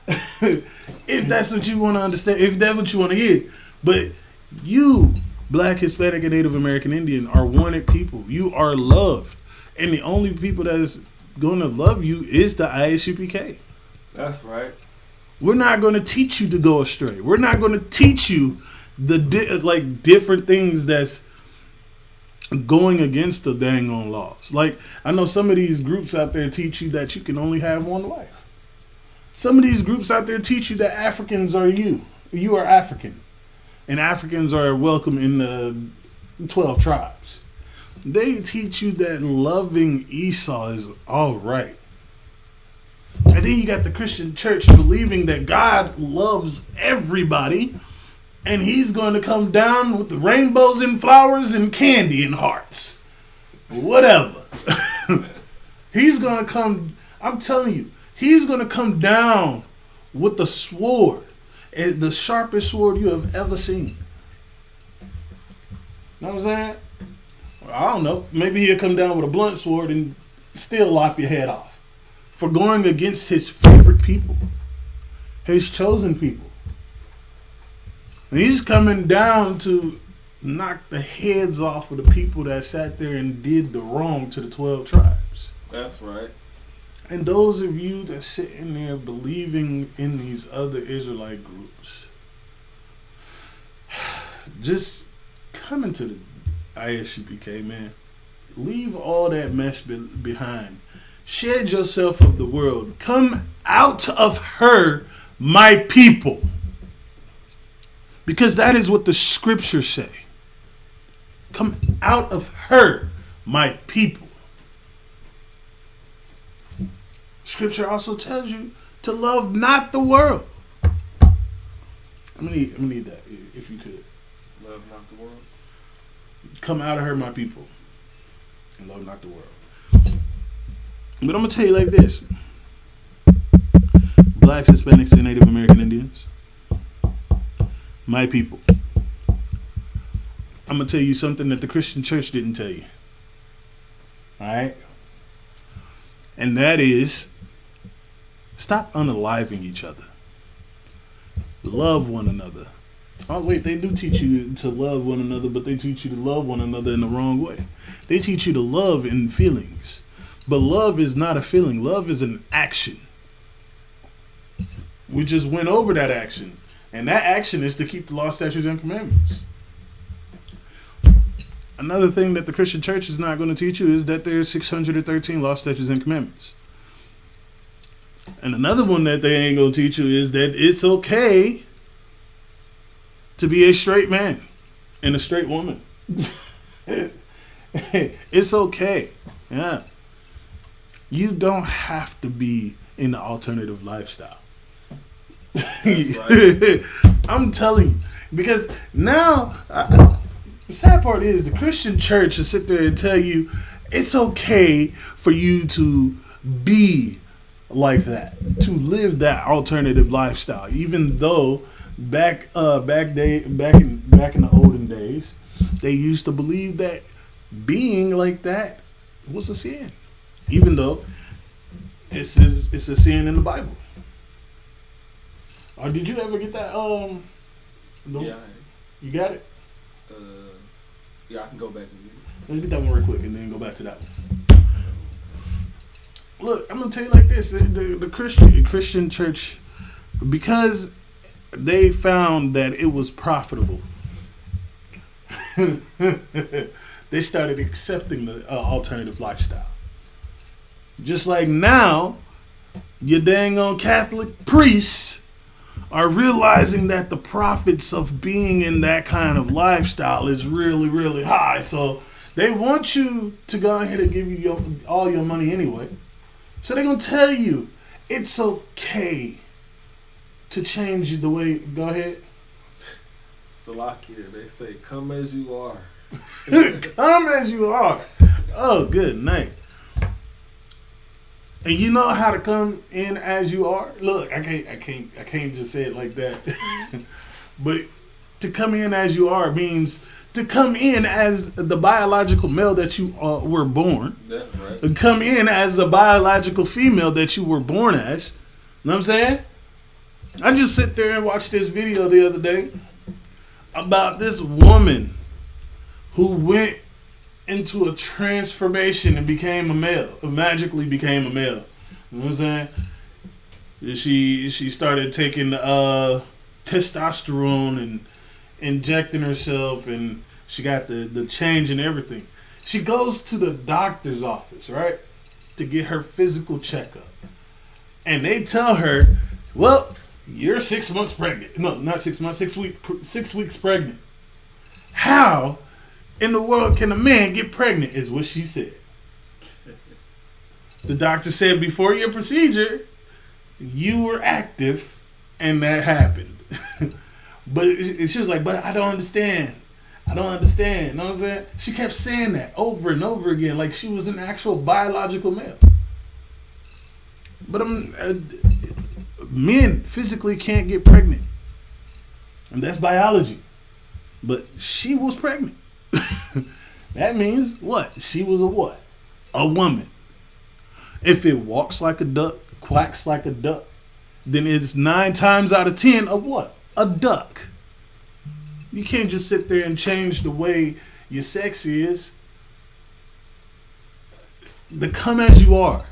M: If that's what you want to understand, if that's what you want to hear. But you, Black, Hispanic, and Native American Indian, are wanted people. You are loved. And the only people that is going to love you is the ISUPK.
G: That's right.
M: We're not going to teach you to go astray. We're not going to teach you the different things that's going against the dang on laws. Like, I know some of these groups out there teach you that you can only have one life. Some of these groups out there teach you that Africans are you. You are African. And Africans are welcome in the 12 tribes. They teach you that loving Esau is all right. And then you got the Christian church believing that God loves everybody and he's going to come down with the rainbows and flowers and candy and hearts. Whatever. He's going to come, I'm telling you, he's going to come down with the sword, and the sharpest sword you have ever seen. Know what I'm saying? I don't know. Maybe he'll come down with a blunt sword and still lop your head off for going against his favorite people, his chosen people. And he's coming down to knock the heads off of the people that sat there and did the wrong to the 12 tribes.
G: That's right.
M: And those of you that sit in there believing in these other Israelite groups, just come into the ISUPK, man. Leave all that mess behind. Shed yourself of the world. Come out of her, my people. Because that is what the scriptures say. Come out of her, my people. Scripture also tells you to love not the world. I'm gonna need that if you could.
G: Love not the world.
M: Come out of her, my people, and love not the world. But I'm gonna tell you like this: Blacks, Hispanics, and Native American Indians, my people. I'm gonna tell you something that the Christian church didn't tell you. All right, and that is, stop unaliving each other. Love one another. Oh wait, they do teach you to love one another, but they teach you to love one another in the wrong way. They teach you to love in feelings. But love is not a feeling. Love is an action. We just went over that action. And that action is to keep the law, statutes, and commandments. Another thing that the Christian church is not going to teach you is that there's 613 law, statutes, and commandments. And another one that they ain't going to teach you is that it's okay to be a straight man and a straight woman. It's okay. Yeah. You don't have to be in the alternative lifestyle. Right. I'm telling you. Because now, the sad part is the Christian church will sit there and tell you it's okay for you to be like that, to live that alternative lifestyle, even though back in the olden days, they used to believe that being like that was a sin, even though it's a sin in the Bible. Or did you ever get that?
G: Yeah.
M: You got it?
G: Yeah, I can go back and get it.
M: Let's get that one real quick and then go back to that one. Look, I'm gonna tell you like this: the Christian church, because they found that it was profitable, they started accepting the alternative lifestyle. Just like now, your dang on Catholic priests are realizing that the profits of being in that kind of lifestyle is really, really high. So they want you to go ahead and give you all your money anyway. So they're going to tell you it's okay to change the way. Go ahead.
G: Salakia, they say, come as you are.
M: Come as you are. Oh, good night. And you know how to come in as you are? Look, I can't just say it like that. But to come in as you are means to come in as the biological male that you were born.
G: Yeah, right.
M: And come in as a biological female that you were born as. You know what I'm saying? I just sit there and watch this video the other day about this woman who went into a transformation and became a male, magically became a male. You know what I'm saying? She started taking testosterone and injecting herself, and she got the change and everything. She goes to the doctor's office, right, to get her physical checkup. And they tell her, well, you're 6 months pregnant. No, not 6 months, 6 weeks pregnant. How in the world can a man get pregnant, is what she said. The doctor said before your procedure, you were active and that happened. But she was like, but I don't understand. I don't understand. You know what I'm saying? She kept saying that over and over again, like she was an actual biological male. But men physically can't get pregnant. And that's biology. But she was pregnant. That means what? She was a what? A woman. If it walks like a duck, quacks like a duck, then it's 9 times out of 10 of what? A duck. You can't just sit there and change the way your sex is. The come as you are.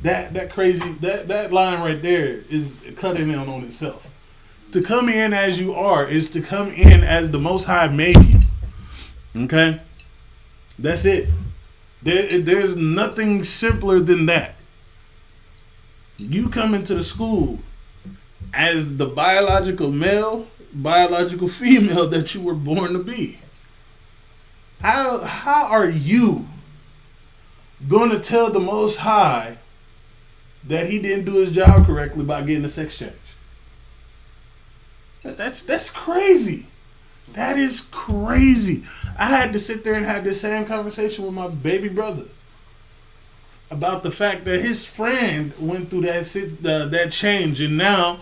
M: That crazy that line right there is cutting in on itself. To come in as you are is to come in as the Most High made you. Okay? That's it. There's nothing simpler than that. You come into the school as the biological male, biological female that you were born to be. How are you going to tell the Most High that he didn't do his job correctly by getting a sex change? That's crazy. That is crazy. I had to sit there and have this same conversation with my baby brother about the fact that his friend went through that change, and now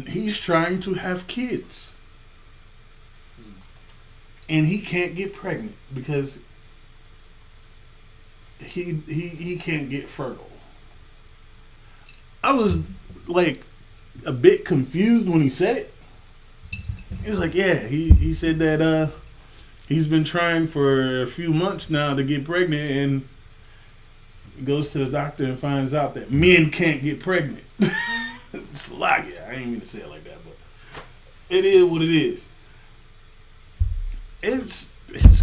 M: he's trying to have kids, and he can't get pregnant because he can't get fertile. I was like a bit confused when he said it. He was like, yeah, he said that he's been trying for a few months now to get pregnant, and goes to the doctor and finds out that men can't get pregnant. It's like, yeah, I ain't mean to say it like that, but it is what it is. It's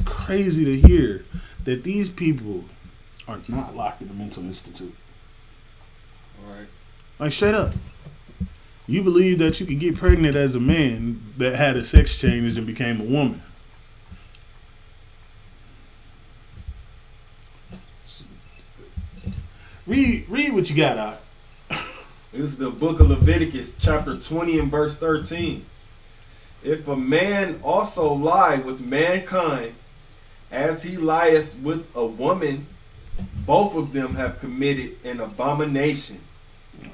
M: crazy to hear that these people are not locked in a mental institute.
G: All right.
M: Like, straight up. You believe that you could get pregnant as a man that had a sex change and became a woman. Read what you got out.
G: This is the book of Leviticus, chapter 20 and verse 13. If a man also lie with mankind, as he lieth with a woman, both of them have committed an abomination.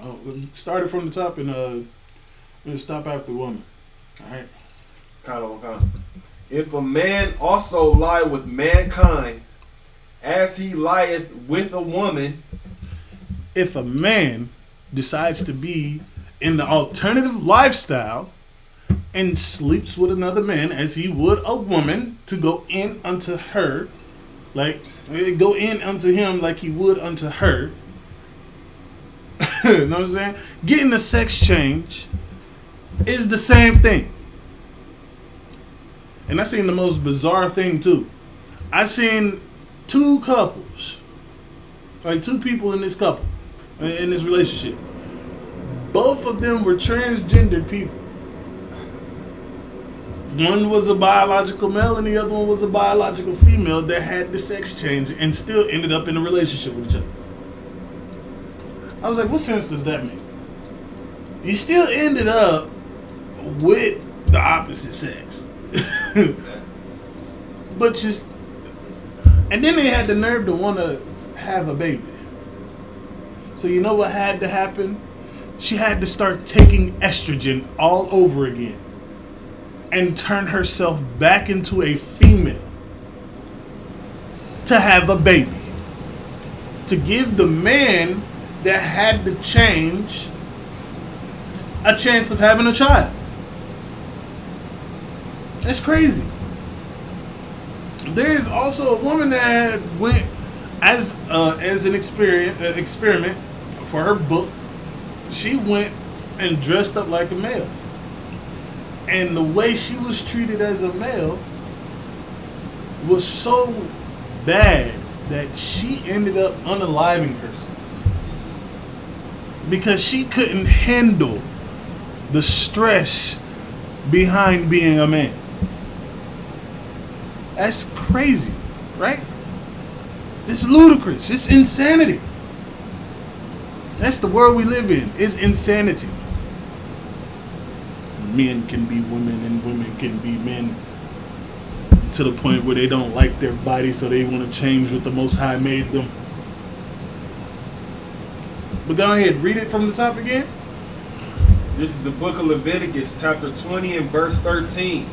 M: Oh, started from the top and stop after woman. All right.
G: Kind of. If a man also lie with mankind, as he lieth with a woman.
M: If a man decides to be in the alternative lifestyle and sleeps with another man as he would a woman, to go in unto her, like go in unto him like he would unto her. You know what I'm saying? Getting a sex change is the same thing. And I seen the most bizarre thing too. I seen two couples, like two people in this couple, in this relationship. Both of them were transgendered people. One was a biological male and the other one was a biological female that had the sex change and still ended up in a relationship with each other. I was like, what sense does that make? you still ended up with the opposite sex. But just, and then they had the nerve to want to have a baby. So you know what had to happen? She had to start taking estrogen all over again and turn herself back into a female to have a baby. To give the man that had to change a chance of having a child. That's crazy. There is also a woman that went as an experiment for her book. She went and dressed up like a male, and the way she was treated as a male was so bad that she ended up unaliving herself because she couldn't handle the stress behind being a man. That's crazy, right? This is ludicrous. It's insanity. That's the world we live in. It's insanity. Men can be women and women can be men, to the point where they don't like their body, so they want to change what the Most High made them. But go ahead, read it from the top again.
G: This is the book of Leviticus, chapter 20 and verse 13.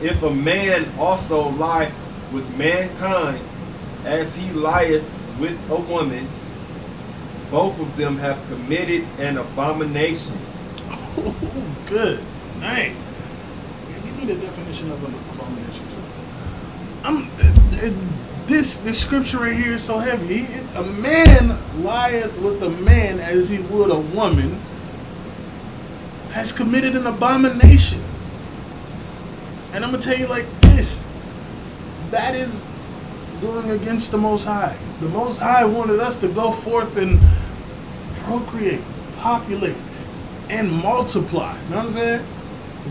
G: If a man also lie with mankind as he lieth with a woman, both of them have committed an abomination.
M: Oh, good. Dang. Give me the definition of an abomination. This scripture right here is so heavy. A man lieth with a man as he would a woman has committed an abomination. And I'm going to tell you like this. That is going against the Most High. The Most High wanted us to go forth and procreate, populate, and multiply. You know what I'm saying?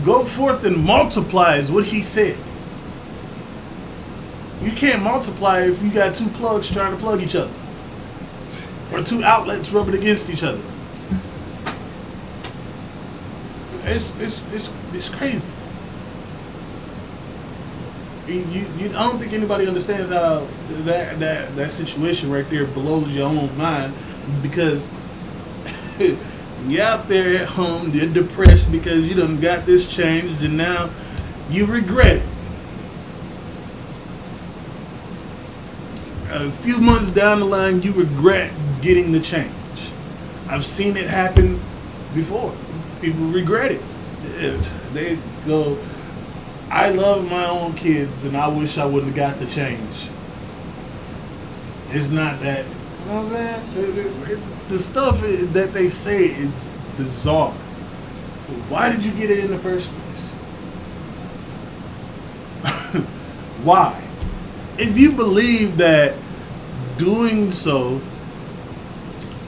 M: Go forth and multiply is what he said. You can't multiply if you got two plugs trying to plug each other. Or two outlets rubbing against each other. It's crazy. I don't think anybody understands how that situation right there blows your own mind, because you're out there at home, you're depressed because you done got this changed and now you regret it. A few months down the line, you regret getting the change. I've seen it happen before. People regret it. They go, I love my own kids and I wish I wouldn't have got the change. It's not that, you know what I'm saying? The stuff that they say is bizarre. Why did you get it in the first place? Why? If you believe that doing so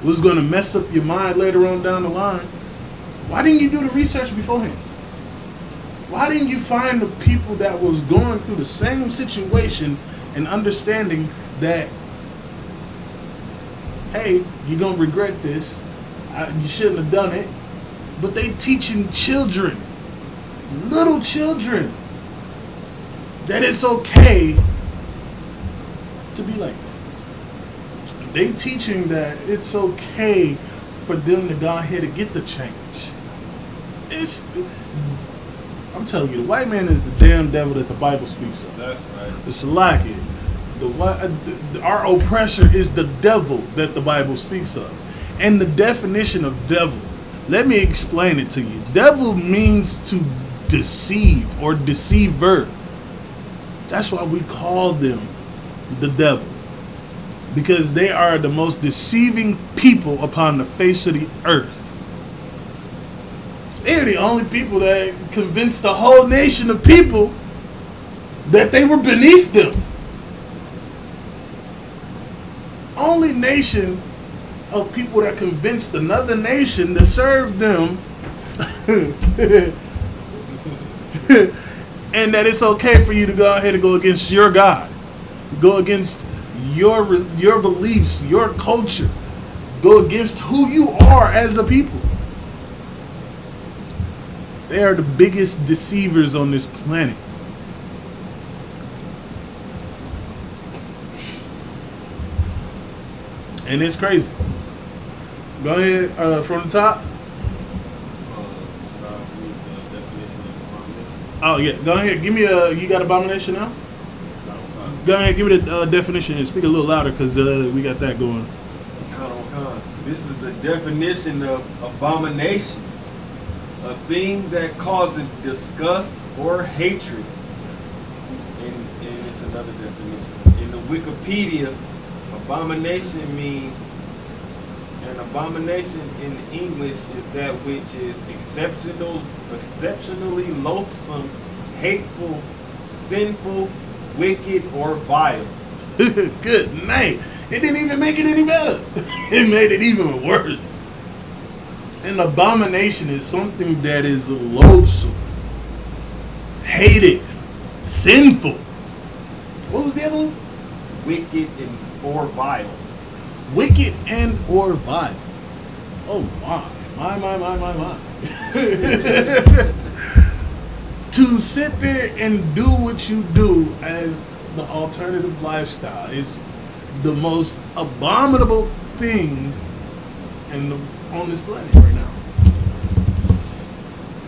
M: was going to mess up your mind later on down the line, why didn't you do the research beforehand? Why didn't you find the people that was going through the same situation and understanding that, hey, you're going to regret this, you shouldn't have done it, but they teaching children, little children, that it's okay to be like that. They teaching that it's okay for them to go ahead and get the change. I'm telling you, the white man is the damn devil that the Bible speaks of.
G: That's right.
M: The Salaki. Our oppressor is the devil that the Bible speaks of. And the definition of devil, let me explain it to you. Devil means to deceive or deceiver. That's why we call them the devil. Because they are the most deceiving people upon the face of the earth. They're the only people that convinced the whole nation of people that they were beneath them. Only nation of people that convinced another nation to serve them and that it's okay for you to go ahead and go against your God, go against your beliefs, your culture, go against who you are as a people. They are the biggest deceivers on this planet. And it's crazy. Go ahead from the top. Oh yeah, go ahead. Give me you got abomination now? Go ahead, give me the definition and speak a little louder because we got that going.
G: This is the definition of abomination. A thing that causes disgust or hatred. And it's another definition. In the Wikipedia, abomination means, an abomination in English is that which is exceptionally loathsome, hateful, sinful, wicked, or vile.
M: Good night. It didn't even make it any better. It made it even worse. An abomination is something that is loathsome, hated, sinful. What was the other one?
G: Wicked and or vile.
M: Wicked and or vile. Oh my. To sit there and do what you do as the alternative lifestyle is the most abominable thing on this planet right now.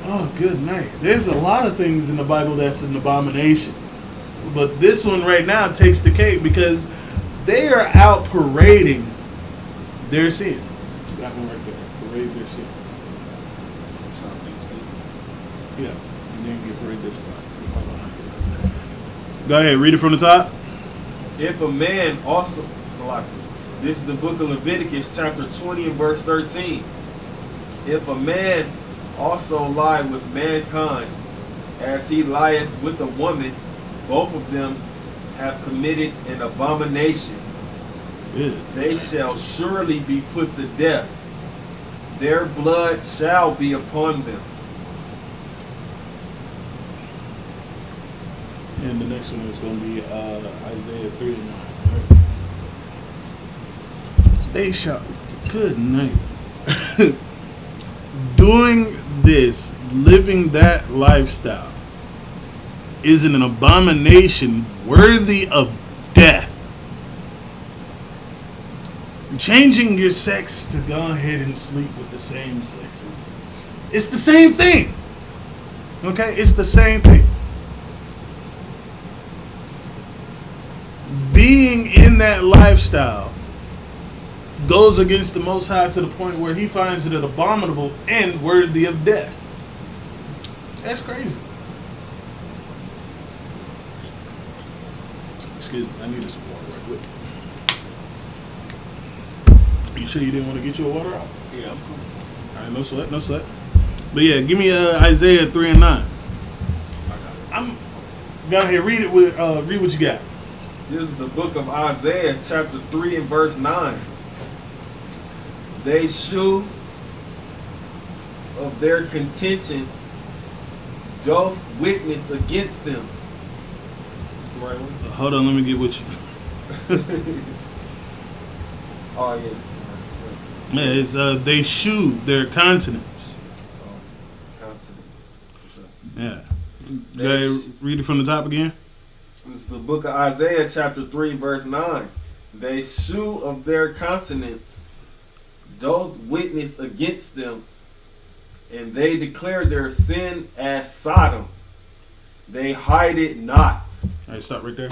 M: Oh, good night. There's a lot of things in the Bible that's an abomination. But this one right now takes the cake because they are out parading their sin. That one right there. Parade their sin. Yeah. And then you parade their stuff. Go ahead, read it from the top.
G: If a man also, this is the book of Leviticus chapter 20 and verse 13. If a man also lie with mankind, as he lieth with a woman, both of them have committed an abomination.
M: Good.
G: They shall surely be put to death. Their blood shall be upon them.
M: And the next one is going to be Isaiah 3 and 9. Right? They shall. Good night. Doing this, living that lifestyle, is an abomination worthy of death. Changing your sex to go ahead and sleep with the same sex it's the same thing. Okay? It's the same thing. Being in that lifestyle goes against the Most High to the point where he finds it abominable and worthy of death. That's crazy. Excuse me, I need some water right quick. You sure you didn't want to get your water out?
G: Yeah, I'm cool.
M: Alright, no sweat, no sweat. But yeah, give me Isaiah 3 and 9. I'm go ahead, read it with read what you got.
G: This is the book of Isaiah, chapter 3 and verse 9. They shew of their contentions doth witness against them. Is the right one?
M: Hold on, let me get with you.
G: Oh, yeah, it's the right one.
M: Yeah, it's they shew their countenance.
G: Countenance, for sure.
M: Yeah. Go ahead, read it from the top again.
G: This is the book of Isaiah, chapter 3, verse 9. They shew of their countenance doth witness against them, and they declare their sin as Sodom. They hide it not.
M: All right, stop right there.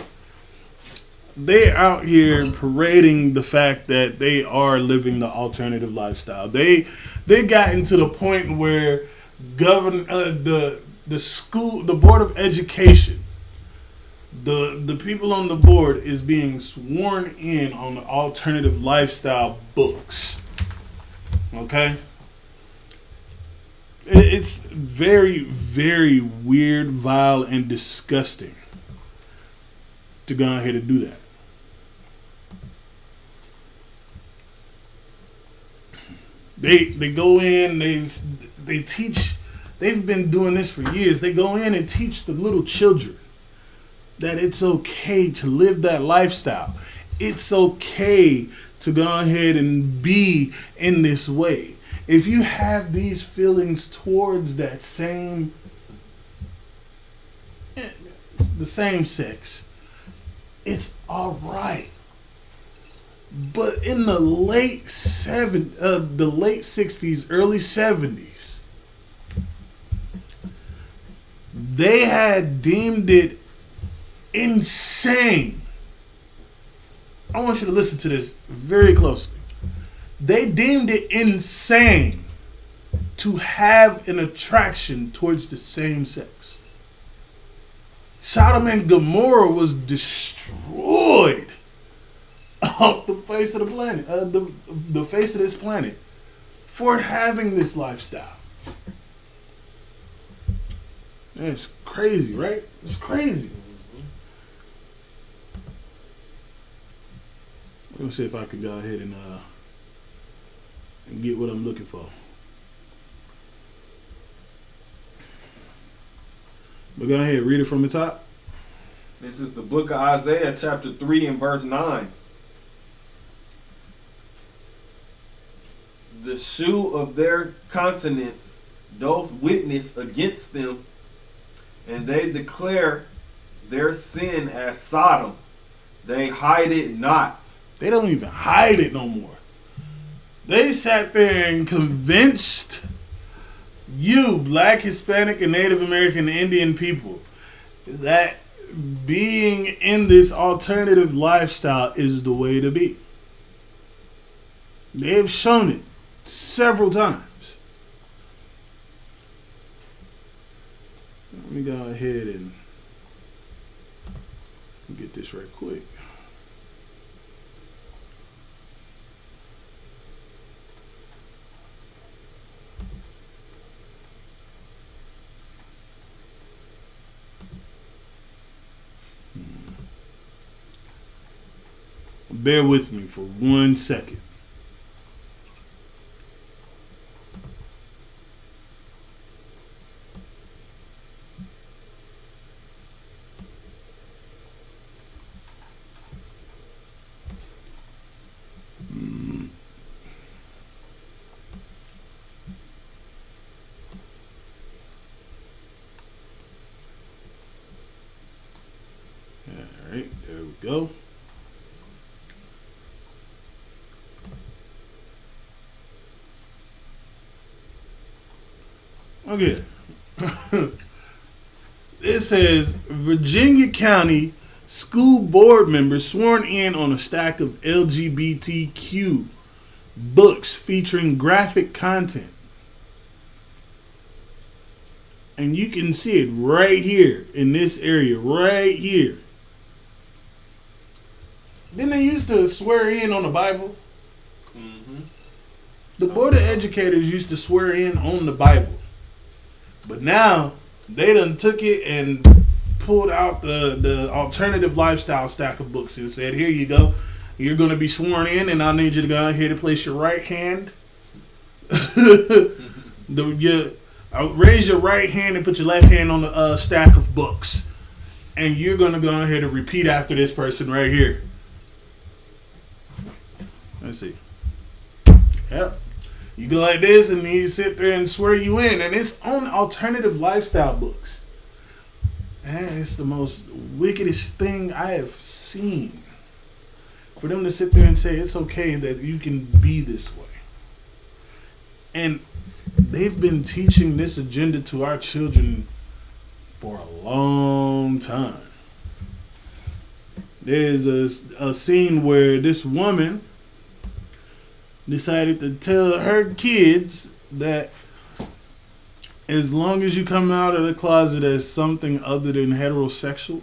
M: They're out here parading the fact that they are living the alternative lifestyle. They gotten to the point where the school, the Board of Education, the people on the board is being sworn in on the alternative lifestyle books. Okay? It's very, very weird, vile, and disgusting to go ahead and do that. They go in, they teach. They've been doing this for years. They go in and teach the little children that it's okay to live that lifestyle. It's okay to go ahead and be in this way. if you have these feelings towards the same sex, it's all right. But in the late 60s, early 70s, they had deemed it insane. I want you to listen to this very closely. They deemed it insane to have an attraction towards the same sex. Sodom and Gomorrah was destroyed off the face of the planet, the face of this planet, for having this lifestyle. That's crazy, right? It's crazy. Let me see if I can go ahead and get what I'm looking for. But go ahead, read it from the top.
G: This is the book of Isaiah, chapter 3 and verse 9. The shoe of their countenance doth witness against them, and they declare their sin as Sodom. They hide it not.
M: They don't even hide it no more. They sat there and convinced you, Black, Hispanic, and Native American Indian people, that being in this alternative lifestyle is the way to be. They have shown it several times. Let me go ahead and get this right quick. Bear with me for 1 second. All right, there we go. Okay. It says Virginia County school board members sworn in on a stack of LGBTQ books featuring graphic content. And you can see it right here in this area, right here. Didn't they used to swear in on the Bible? Mm-hmm. The Board of Educators used to swear in on the Bible. But now, they done took it and pulled out the alternative lifestyle stack of books and said, here you go. You're going to be sworn in, and I need you to go ahead and place your right hand. Raise your right hand and put your left hand on the stack of books. And you're going to go ahead and repeat after this person right here. Let's see. Yep. You go like this and you sit there and swear you in. And it's on alternative lifestyle books. And it's the most wickedest thing I have seen. For them to sit there and say it's okay that you can be this way. And they've been teaching this agenda to our children for a long time. There's a scene where this woman decided to tell her kids that as long as you come out of the closet as something other than heterosexual,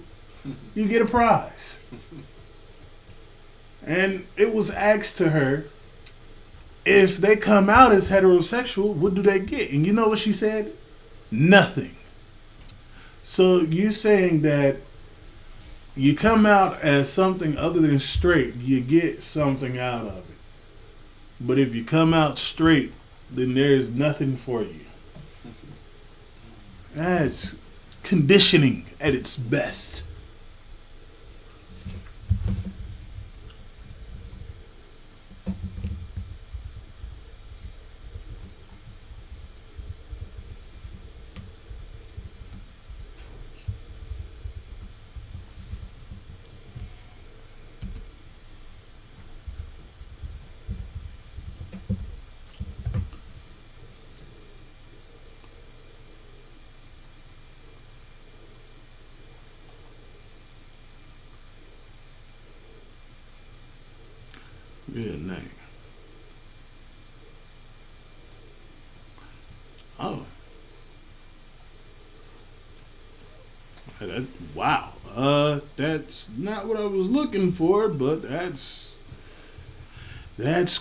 M: you get a prize. And it was asked to her, if they come out as heterosexual, what do they get? And you know what she said? Nothing. So you're saying that you come out as something other than straight, you get something out of it. But if you come out straight, then there's nothing for you. That's conditioning at its best. Good name. Oh. Wow. That's not what I was looking for, but that's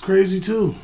M: crazy too.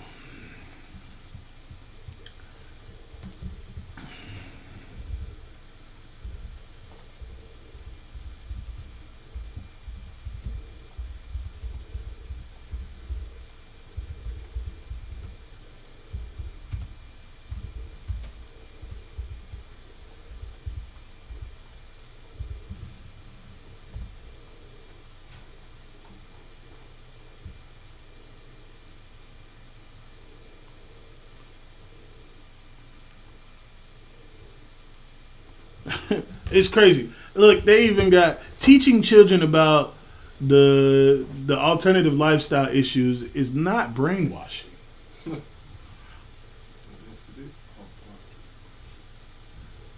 M: It's crazy. Look, they even got teaching children about the alternative lifestyle issues is not brainwashing.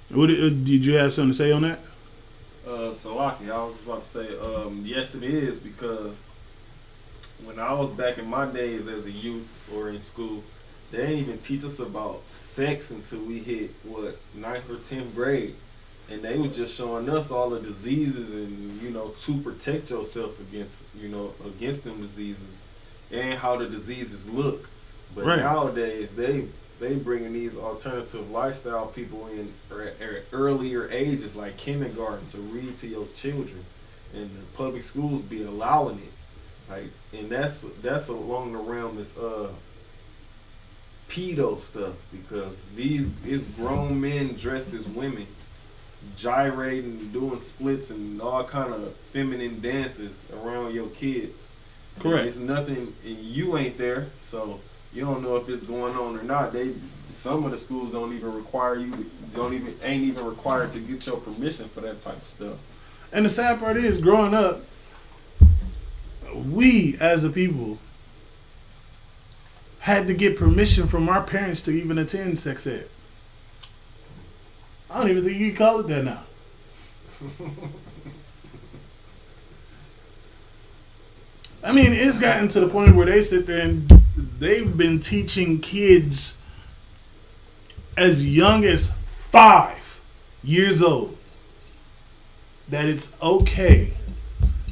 M: What did you have something to say on that?
G: Salaki, I was just about to say, yes, it is, because when I was back in my days as a youth or in school, they didn't even teach us about sex until we hit 9th or 10th grade. And they were just showing us all the diseases and, to protect yourself against them diseases and how the diseases look. But nowadays, they bringing these alternative lifestyle people in at earlier ages, like kindergarten, to read to your children. And the public schools be allowing it. And that's along the realm that's pedo stuff, because it's grown men dressed as women, gyrating, doing splits and all kind of feminine dances around your kids.
M: Correct.
G: And it's nothing, and you ain't there, so you don't know if it's going on or not. Some of the schools ain't even required to get your permission for that type of stuff.
M: And the sad part is, growing up, we as a people had to get permission from our parents to even attend sex ed. I don't even think you can call it that now. I mean, it's gotten to the point where they sit there and they've been teaching kids as young as 5 years old that it's okay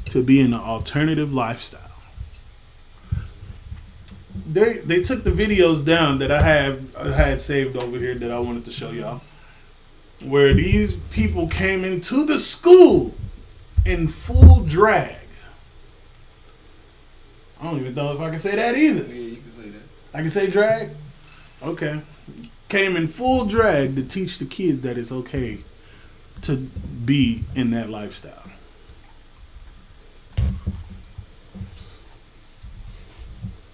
M: to be in an alternative lifestyle. They took the videos down that I had saved over here that I wanted to show y'all, where these people came into the school in full drag. I don't even know if I can say that either.
G: Yeah, you can say that.
M: I can say drag? Okay. Came in full drag to teach the kids that it's okay to be in that lifestyle.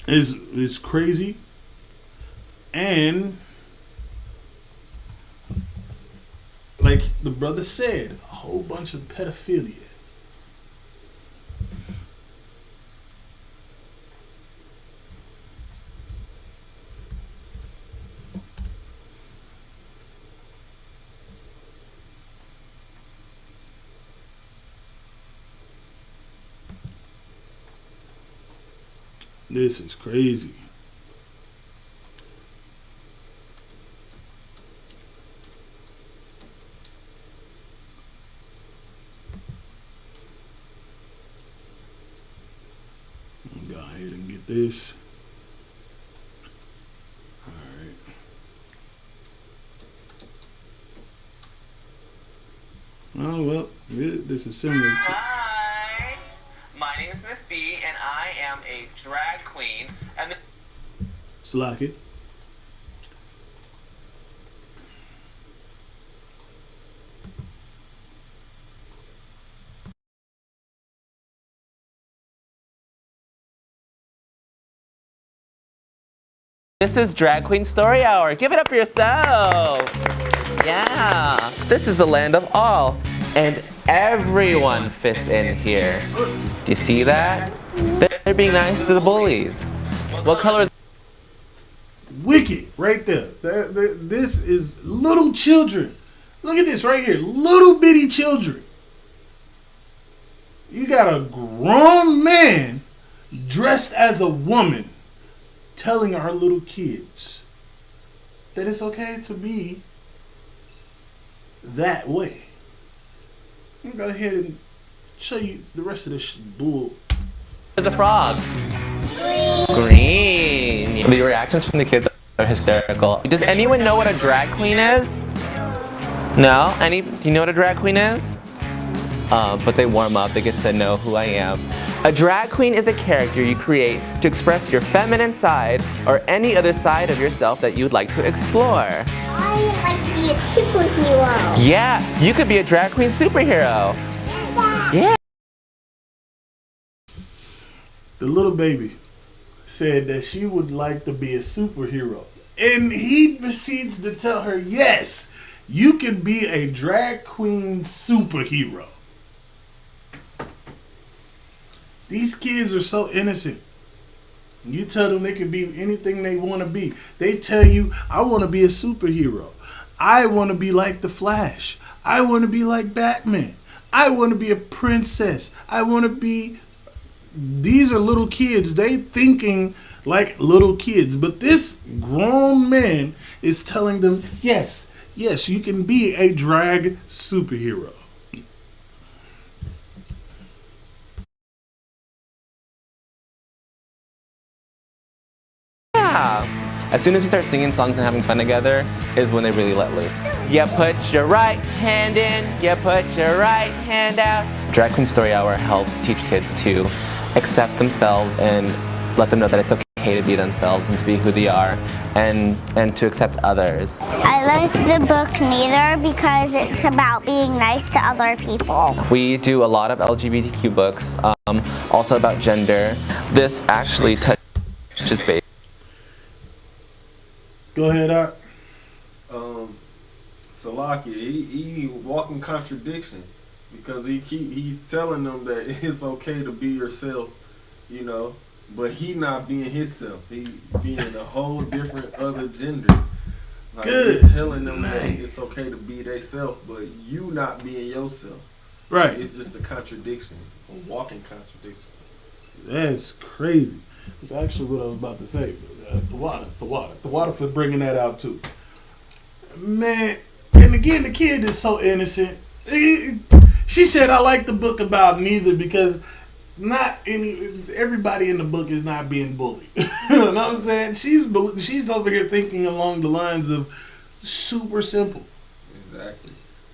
M: It's crazy. And like the brother said, a whole bunch of pedophilia. This is crazy. Go ahead and get this. All right. Oh, well, this is similar to...
N: Hi, my name is Miss B, and I am a drag queen. And
M: Slack.
N: this is Drag Queen Story Hour. Give it up for yourself. Yeah, this is the land of all, and everyone fits in here. Do you see that? They're being nice to the bullies. What color?
M: Wicked, right there. This is little children. Look at this right here. Little bitty children. You got a grown man dressed as a woman, telling our little kids that it's okay to be that way. I'm gonna go ahead and show you the rest of this bull.
N: The frog. Green. The reactions from the kids are hysterical. Does anyone know what a drag queen is? No? Do you know what a drag queen is? But they warm up, they get to know who I am. A drag queen is a character you create to express your feminine side or any other side of yourself that you'd like to explore.
O: I would like to be a superhero.
N: Yeah, you could be a drag queen superhero. Yeah.
M: The little baby said that she would like to be a superhero. And he proceeds to tell her, yes, you can be a drag queen superhero. These kids are so innocent. You tell them they can be anything they want to be. They tell you, I want to be a superhero. I want to be like the Flash. I want to be like Batman. I want to be a princess. I want to be... These are little kids. They thinking like little kids. But this grown man is telling them, yes, you can be a drag superhero.
N: As soon as you start singing songs and having fun together is when they really let loose. You put your right hand in, you put your right hand out. Drag Queen Story Hour helps teach kids to accept themselves and let them know that it's okay to be themselves and to be who they are and to accept others.
O: I like the book Neither because it's about being nice to other people.
N: We do a lot of LGBTQ books, also about gender. This actually touches base.
M: Go ahead, Art.
G: Salaki, he walking contradiction because he's telling them that it's okay to be yourself, you know, but he not being himself. He being a whole different other gender. Like,
M: Good.
G: He's telling them that it's okay to be themselves, but you not being yourself.
M: Right.
G: It's just a contradiction, a walking contradiction.
M: That's crazy. It's actually what I was about to say. The water for bringing that out too. Man, and again, the kid is so innocent. She said, I like the book about Neither because everybody in the book is not being bullied. You know what I'm saying? She's over here thinking along the lines of super simple.
G: Exactly.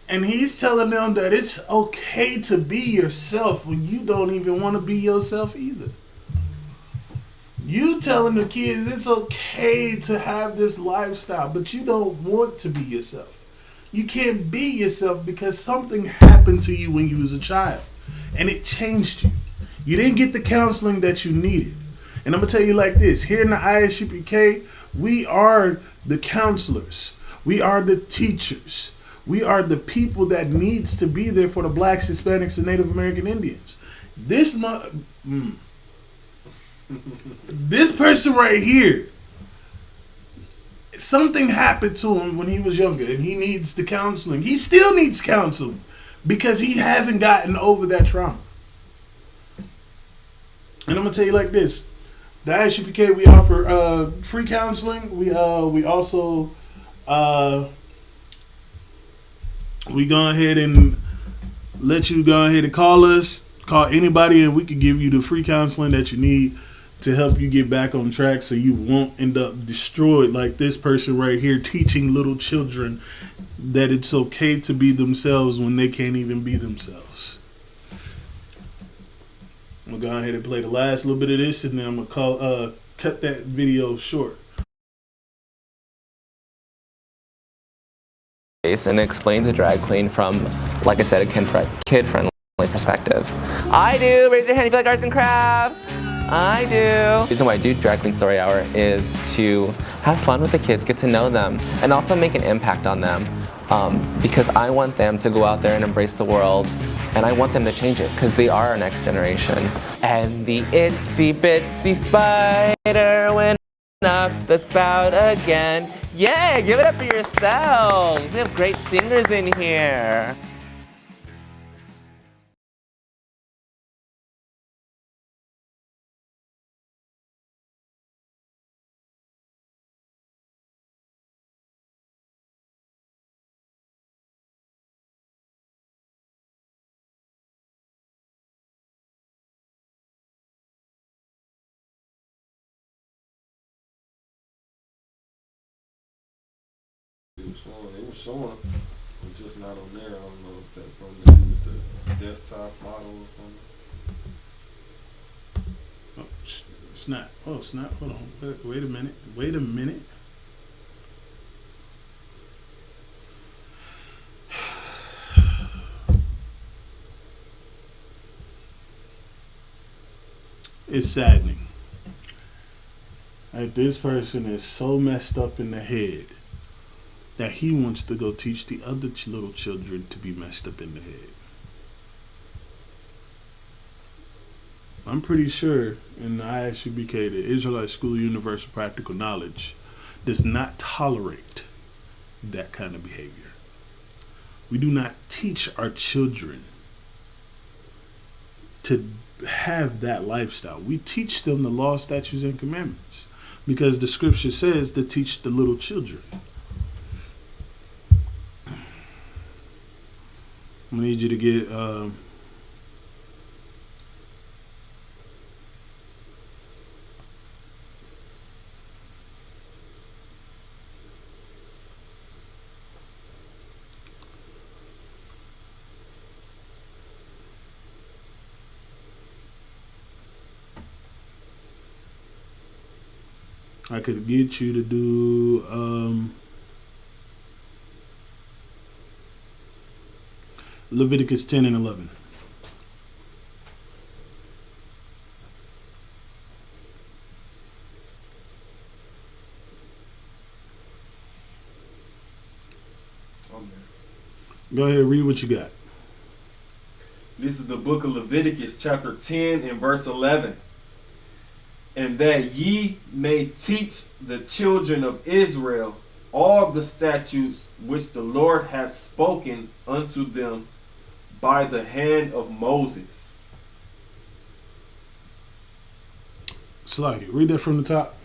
M: And he's telling them that it's okay to be yourself when you don't even want to be yourself either. You telling the kids it's okay to have this lifestyle, but you don't want to be yourself. You can't be yourself because something happened to you when you was a child, and it changed you. You didn't get the counseling that you needed. And I'm going to tell you like this. Here in the ISUPK, we are the counselors. We are the teachers. We are the people that needs to be there for the Blacks, Hispanics, and Native American Indians. This person right here, something happened to him when he was younger and he needs the counseling. He still needs counseling because he hasn't gotten over that trauma. And I'm going to tell you like this. The ISUPK, we offer free counseling. We also we go ahead and let you go ahead and call us. Call anybody and we can give you the free counseling that you need to help you get back on track so you won't end up destroyed like this person right here teaching little children that it's okay to be themselves when they can't even be themselves. I'm going to go ahead and play the last little bit of this and then I'm going to cut that video short.
N: And explains a drag queen from, like I said, a kid-friendly perspective. I do! Raise your hand if you like arts and crafts! I do. The reason why I do Drag Queen Story Hour is to have fun with the kids, get to know them, and also make an impact on them. Because I want them to go out there and embrace the world, and I want them to change it, because they are our next generation. And the itsy bitsy spider went up the spout again. Yeah, give it up for yourselves. We have great singers in here.
G: It was showing, but just not on there. I don't know if that's something to do with the desktop model or something.
M: Oh, snap. Oh, snap. Hold on. Wait a minute. Wait a minute. It's saddening that this person is so messed up in the head that he wants to go teach the other little children to be messed up in the head. I'm pretty sure in the Isupk, the Israelite School of Universal Practical Knowledge, does not tolerate that kind of behavior. We do not teach our children to have that lifestyle. We teach them the law, statutes, and commandments because the scripture says to teach the little children. I'm gonna need you to get I could get you to do Leviticus 10 and 11. Go ahead, read what you got.
G: This is the book of Leviticus, chapter 10 and verse 11. And that ye may teach the children of Israel all the statutes which the Lord hath spoken unto them by the hand of Moses.
M: Slide it. Read that from the top.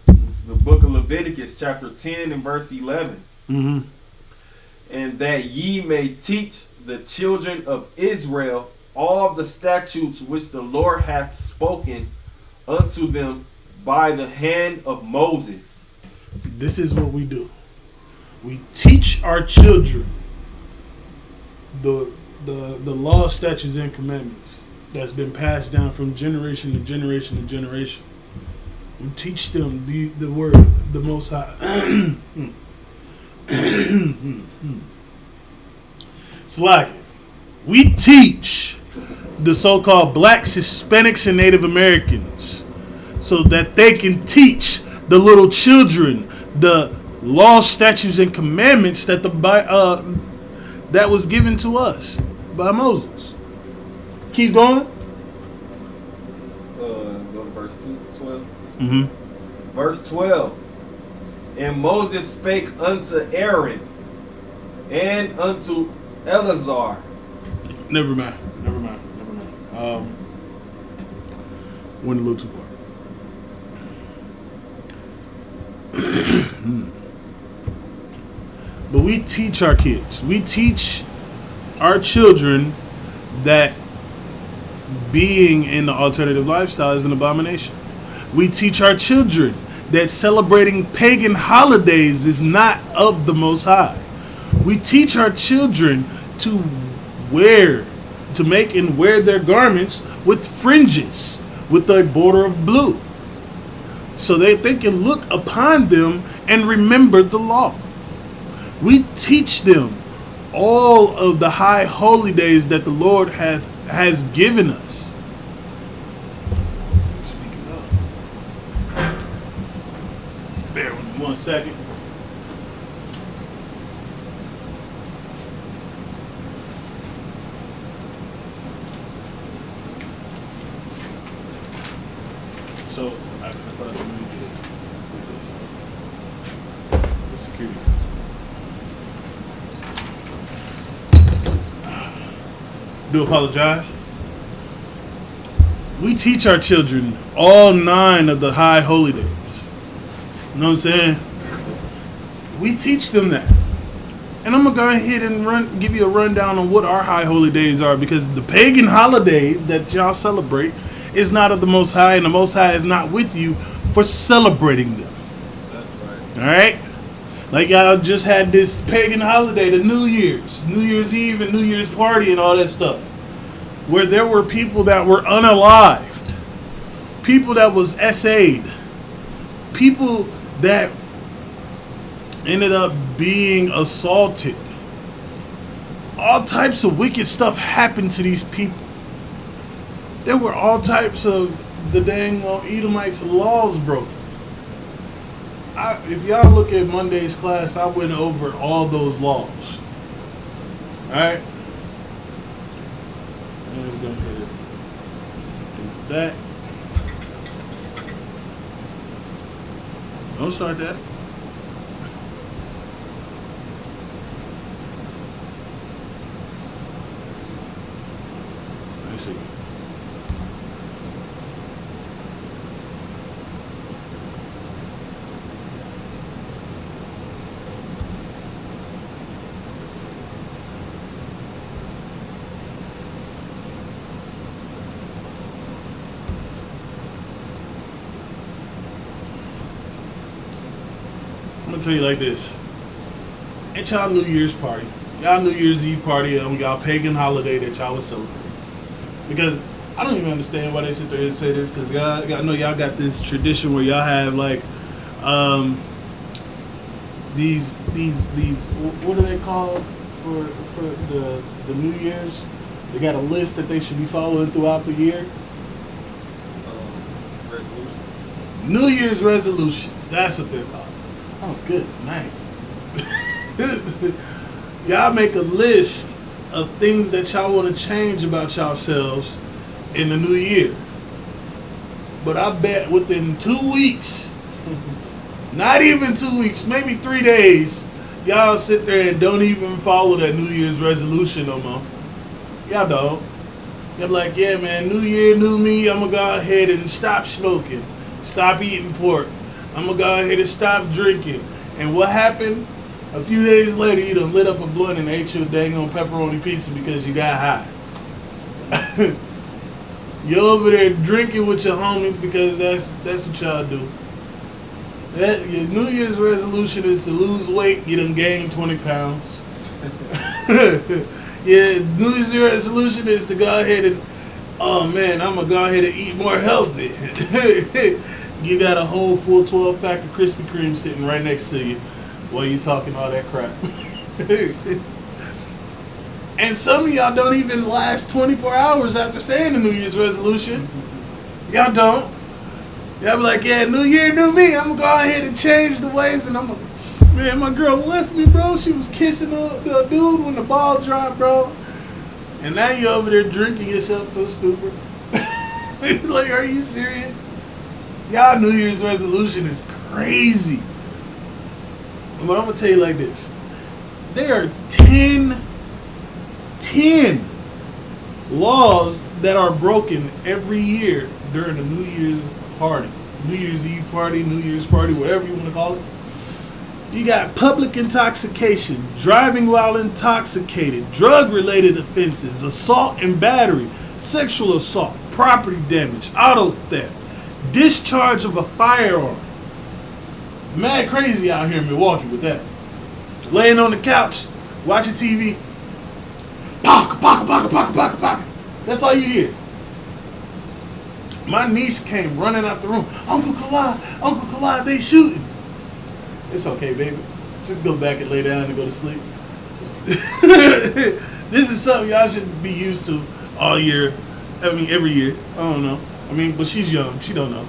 G: This is the book of Leviticus, chapter 10 and verse 11.
M: Mm-hmm.
G: And that ye may teach the children of Israel all the statutes which the Lord hath spoken unto them by the hand of Moses.
M: This is what we do. We teach our children the law, statutes, and commandments that's been passed down from generation to generation to generation. We teach them the word, the Most High. It's like we teach the so-called blacks, Hispanics, and Native Americans so that they can teach the little children the law, statutes, and commandments that that was given to us by Moses. Keep going.
G: Go to verse 12.
M: Mm-hmm.
G: Verse 12. And Moses spake unto Aaron and unto Eleazar.
M: Never mind. Went a little too far. But we teach our kids. We teach our children that being in the alternative lifestyle is an abomination. We teach our children that celebrating pagan holidays is not of the Most High. We teach our children to make and wear their garments with fringes, with a border of blue, so that they can look upon them and remember the law. We teach them all of the high holy days that the Lord has given us. Speaking of, bear with me 1 second. So I thought somebody did the security. Do apologize. We teach our children all 9 of the high holy days. You know what I'm saying? We teach them that. And I'm going to go ahead and give you a rundown on what our high holy days are, because the pagan holidays that y'all celebrate is not of the Most High, and the Most High is not with you for celebrating them.
G: That's right.
M: All right? Like y'all just had this pagan holiday, the New Year's Eve and New Year's party and all that stuff, where there were people that were unalived, people that was SA'd, people that ended up being assaulted. All types of wicked stuff happened to these people. There were all types of the dang Edomites laws broken. If y'all look at Monday's class, I went over all those laws. Alright? I'm just gonna hit it. Is that? Don't start that. Let's see. I'm gonna tell you like this. At y'all New Year's party, y'all New Year's Eve party, y'all pagan holiday that y'all was celebrating. Because I don't even understand why they sit there and say this, because I know y'all got this tradition where y'all have like these what are they called for the New Year's? They got a list that they should be following throughout the year.
G: Resolution.
M: New Year's resolutions. That's what they're called. Oh, good night. Y'all make a list of things that y'all want to change about yourselves in the new year. But I bet within 2 weeks, not even 2 weeks, maybe 3 days, y'all sit there and don't even follow that New Year's resolution no more. Y'all don't. Y'all be like, yeah, man, new year, new me. I'm going to go ahead and stop smoking, stop eating pork. I'm going to go ahead and stop drinking. And what happened? A few days later, you done lit up a blunt and ate your dang on pepperoni pizza because you got high. You're over there drinking with your homies because that's what y'all do. Your New Year's resolution is to lose weight. You done gained 20 pounds. Your New Year's resolution is to go ahead and, oh man, I'm going to go ahead and eat more healthy. You got a whole full 12 pack of Krispy Kreme sitting right next to you while you talking all that crap. And some of y'all don't even last 24 hours after saying the New Year's resolution. Y'all don't. Y'all be like, yeah, new year, new me. I'm going to go ahead and change the ways. And man, my girl left me, bro. She was kissing the dude when the ball dropped, bro. And now you over there drinking yourself to a stupor. Like, are you serious? Y'all New Year's resolution is crazy. But I'm going to tell you like this. There are 10 laws that are broken every year during the New Year's party. New Year's Eve party, New Year's party, whatever you want to call it. You got public intoxication, driving while intoxicated, drug-related offenses, assault and battery, sexual assault, property damage, auto theft, discharge of a firearm. Mad crazy out here in Milwaukee with that. Laying on the couch, watching TV. Paka, paka, paka, paka, paka, paka. That's all you hear. My niece came running out the room. Uncle Khalid, they shooting. It's okay, baby. Just go back and lay down and go to sleep. This is something y'all should be used to all year. I mean, every year. I don't know. I mean, but she's young. She don't know.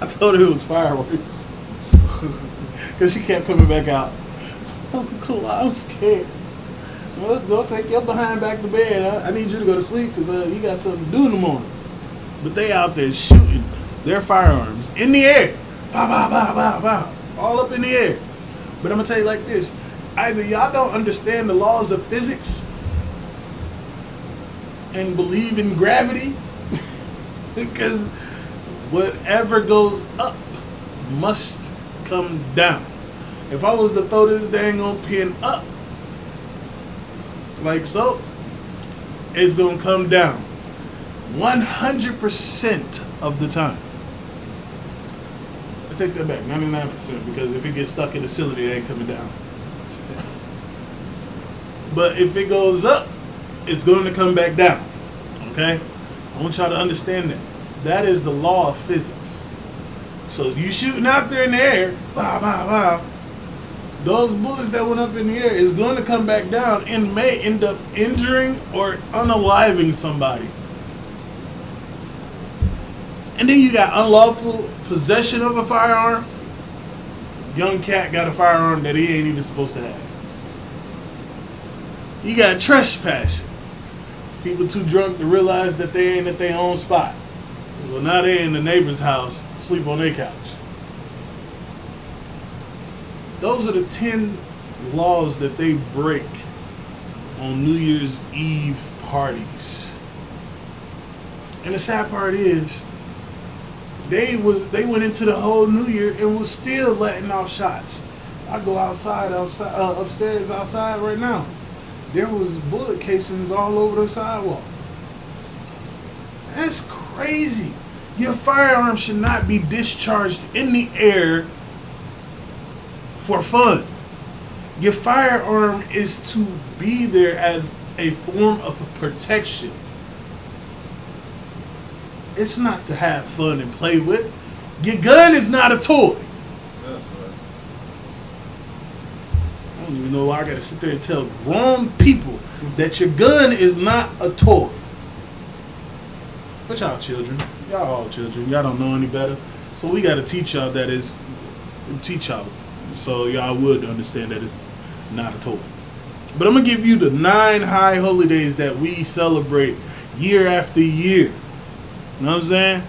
M: I told her it was fireworks. Because she kept coming back out. Uncle Khalid, I'm scared. Well, go take your behind back to bed. I need you to go to sleep because you got something to do in the morning. But they out there shooting their firearms in the air. Bow, bow, bow, bow, bow. All up in the air. But I'm going to tell you like this. Either y'all don't understand the laws of physics and believe in gravity, because whatever goes up must come down. If I was to throw this dang on pin up, like so, it's going to come down 100% of the time. I take that back, 99%, because if it gets stuck in the ceiling, it ain't coming down. But if it goes up, it's going to come back down. Okay? I want y'all to understand that. That is the law of physics. So you shooting out there in the air, bah, bah, bah, those bullets that went up in the air is going to come back down and may end up injuring or unaliving somebody. And then you got unlawful possession of a firearm. Young cat got a firearm that he ain't even supposed to have. You got trespassing. People too drunk to realize that they ain't at their own spot. So now they in the neighbor's house, sleep on their couch. Those are the 10 laws that they break on New Year's Eve parties. And the sad part is, they went into the whole New Year and was still letting off shots. I go upstairs outside right now. There was bullet casings all over the sidewalk. That's crazy. Your firearm should not be discharged in the air for fun. Your firearm is to be there as a form of protection. It's not to have fun and play with. Your gun is not a toy.
G: That's right.
M: I don't even know why I gotta sit there and tell grown people that your gun is not a toy. But y'all children, y'all all children, y'all don't know any better. So we gotta teach y'all that it's, teach y'all so y'all would understand that it's not a toy. But I'm gonna give you the 9 high holy days that we celebrate year after year. You know what I'm saying?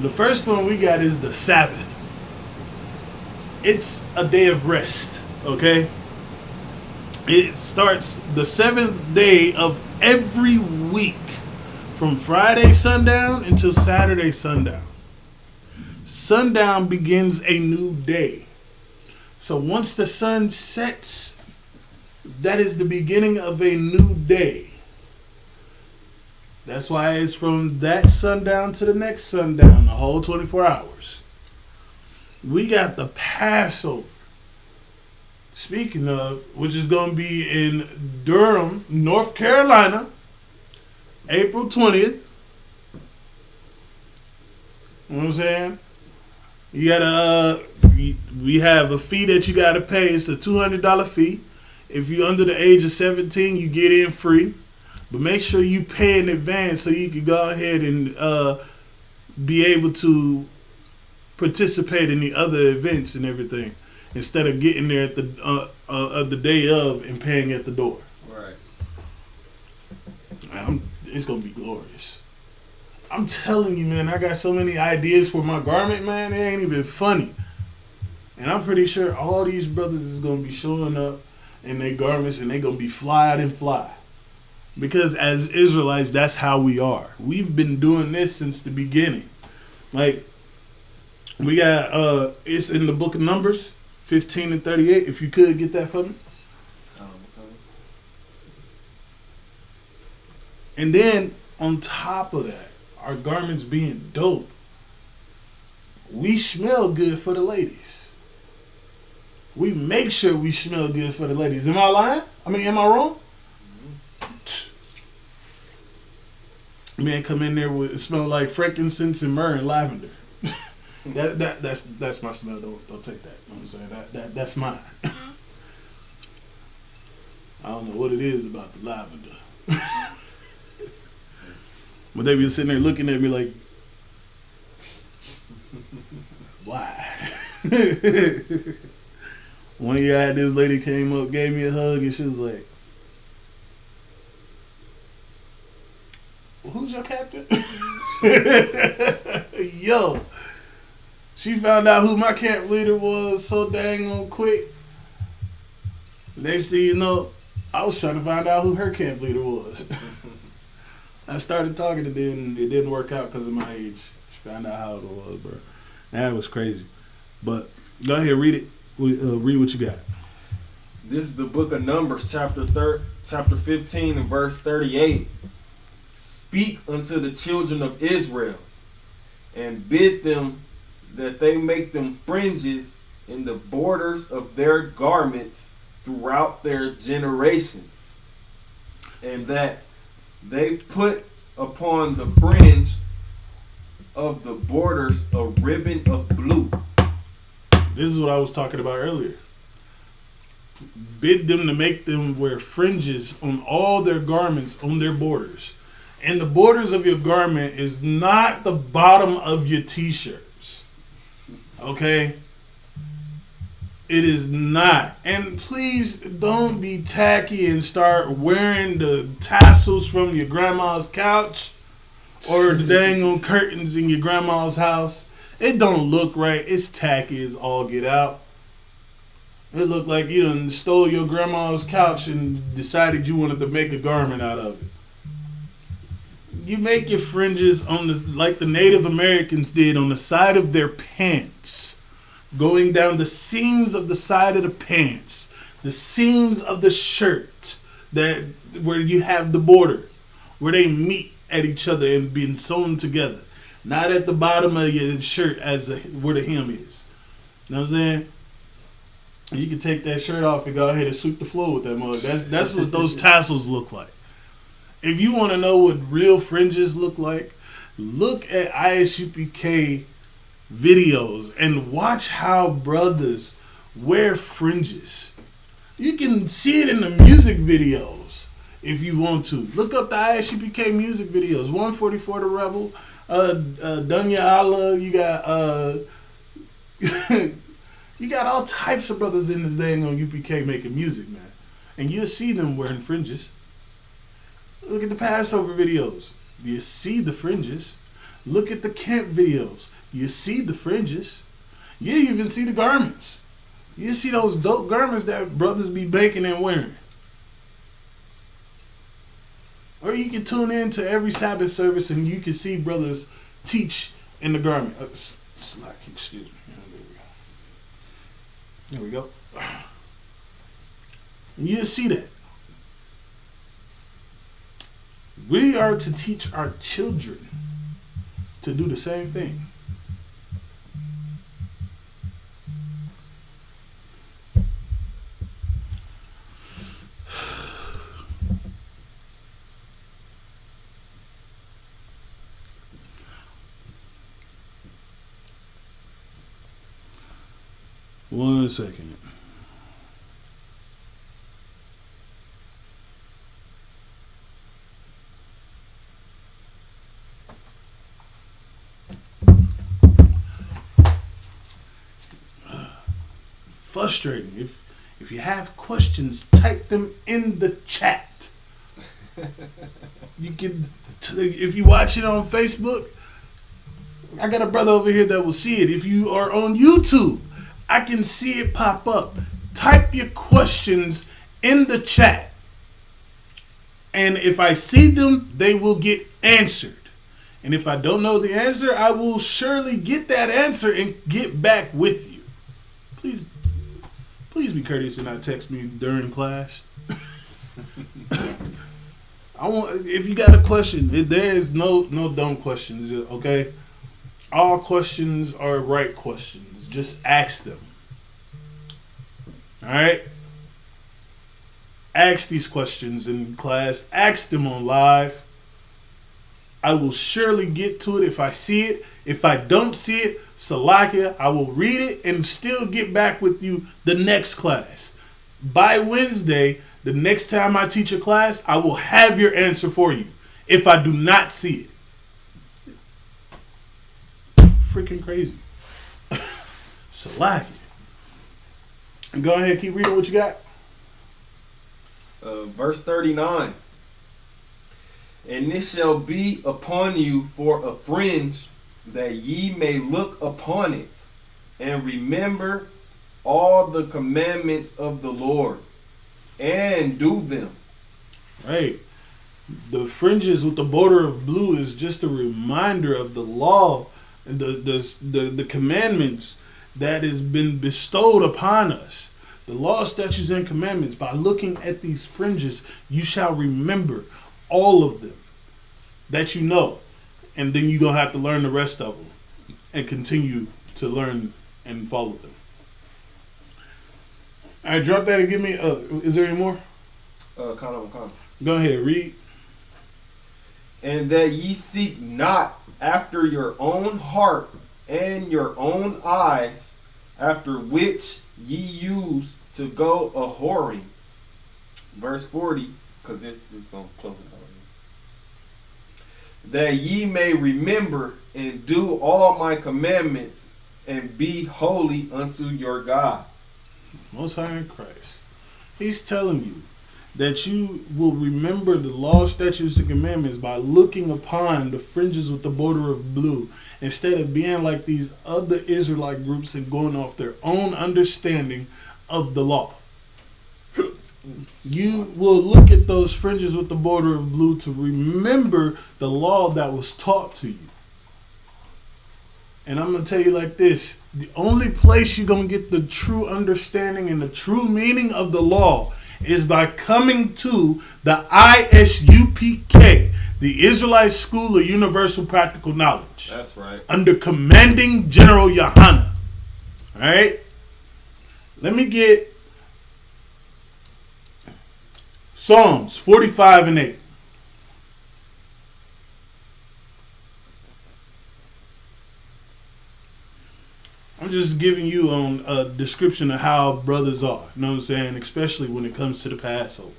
M: The first one we got is the Sabbath. It's a day of rest, okay? It starts the 7th day of every week from Friday sundown until Saturday sundown. Sundown begins a new day. So once the sun sets, that is the beginning of a new day. That's why it's from that sundown to the next sundown, the whole 24 hours. We got the Passover. Speaking of, which is going to be in Durham, North Carolina, April 20th. You know what I'm saying? You gotta, we have a fee that you gotta pay. It's a $200 fee. If you're under the age of 17, you get in free. But make sure you pay in advance so you can go ahead and be able to participate in the other events and everything, instead of getting there at the day of and paying at the door.
G: Right.
M: It's gonna be glorious. I'm telling you, man. I got so many ideas for my garment, man. It ain't even funny. And I'm pretty sure all these brothers is gonna be showing up in their garments and they gonna be flyed and fly. Because as Israelites, that's how we are. We've been doing this since the beginning. Like, we got, it's in the book of Numbers, 15 and 38. If you could get that for me. And then, on top of that, our garments being dope, we smell good for the ladies. We make sure we smell good for the ladies. Am I lying? I mean, am I wrong? Man, come in there with smell like frankincense and myrrh and lavender. That's my smell. Don't take that. You know what I'm saying? That's mine. I don't know what it is about the lavender. But they be sitting there looking at me like, why? One year I had this lady came up, gave me a hug, and she was like, who's your captain? Yo. She found out who my camp leader was so dang on quick. Next thing you know, I was trying to find out who her camp leader was. I started talking to them, and it didn't work out because of my age. She found out how old I was, bro. That was crazy. But go ahead, read it. Read what you got.
G: This is the book of Numbers, chapter 15 and verse 38. Speak unto the children of Israel, and bid them that they make them fringes in the borders of their garments throughout their generations, and that they put upon the fringe of the borders a ribbon of blue.
M: This is what I was talking about earlier. Bid them to make them wear fringes on all their garments on their borders. And the borders of your garment is not the bottom of your t-shirts. Okay? It is not. And please don't be tacky and start wearing the tassels from your grandma's couch or the dang on curtains in your grandma's house. It don't look right. It's tacky as all get out. It looked like you done stole your grandma's couch and decided you wanted to make a garment out of it. You make your fringes on the like the Native Americans did on the side of their pants, going down the seams of the side of the pants, the seams of the shirt, that where you have the border, where they meet at each other and being sewn together, not at the bottom of your shirt where the hem is. You know what I'm saying? You can take that shirt off and go ahead and sweep the floor with that mug. That's what those tassels look like. If you want to know what real fringes look like, look at ISUPK videos and watch how brothers wear fringes. You can see it in the music videos if you want to. Look up the ISUPK music videos. 144 The Rebel, Dunya Allah, you got you got all types of brothers in this dang on UPK making music, man. And you'll see them wearing fringes. Look at the Passover videos. You see the fringes. Look at the camp videos. You see the fringes. You even see the garments. You see those dope garments that brothers be making and wearing. Or you can tune in to every Sabbath service and you can see brothers teach in the garment. Slack, excuse me. There we go. You see that. We are to teach our children to do the same thing. One second. Frustrating. If you have questions, type them in the chat. You can, if you watch it on Facebook, I got a brother over here that will see it. If you are on YouTube, I can see it pop up. Type your questions in the chat. And if I see them, they will get answered. And if I don't know the answer, I will surely get that answer and get back with you. Please be courteous and not text me during class. If you got a question, there is no dumb questions, okay? All questions are right questions. Just ask them. Alright? Ask these questions in class. Ask them on live. I will surely get to it if I see it. If I don't see it, Salakia, I will read it and still get back with you the next class. By Wednesday, the next time I teach a class, I will have your answer for you if I do not see it. Freaking crazy. Salakia. And go ahead, keep reading what you got.
G: Verse 39. And this shall be upon you for a fringe, that ye may look upon it, and remember all the commandments of the Lord, and do them.
M: Right. The fringes with the border of blue is just a reminder of the law, the commandments that has been bestowed upon us. The law, statutes, and commandments. By looking at these fringes, you shall remember all of them that you know. And then you're going to have to learn the rest of them and continue to learn and follow them. All right, drop that and give me. Is there any more?
G: Kind of.
M: Go ahead, read.
G: And that ye seek not after your own heart and your own eyes, after which ye used to go a whoring. Verse 40, because this is going to close it already. That ye may remember and do all my commandments and be holy unto your God.
M: Most High in Christ. He's telling you that you will remember the law, statutes, and commandments by looking upon the fringes with the border of blue, instead of being like these other Israelite groups and going off their own understanding of the law. You will look at those fringes with the border of blue to remember the law that was taught to you. And I'm going to tell you like this. The only place you're going to get the true understanding and the true meaning of the law is by coming to the ISUPK, the Israelite School of Universal Practical Knowledge.
G: That's right.
M: Under Commanding General Yohana. All right? Let me get Psalms 45 and 8. I'm just giving you on a description of how brothers are. You know what I'm saying? Especially when it comes to the Passover.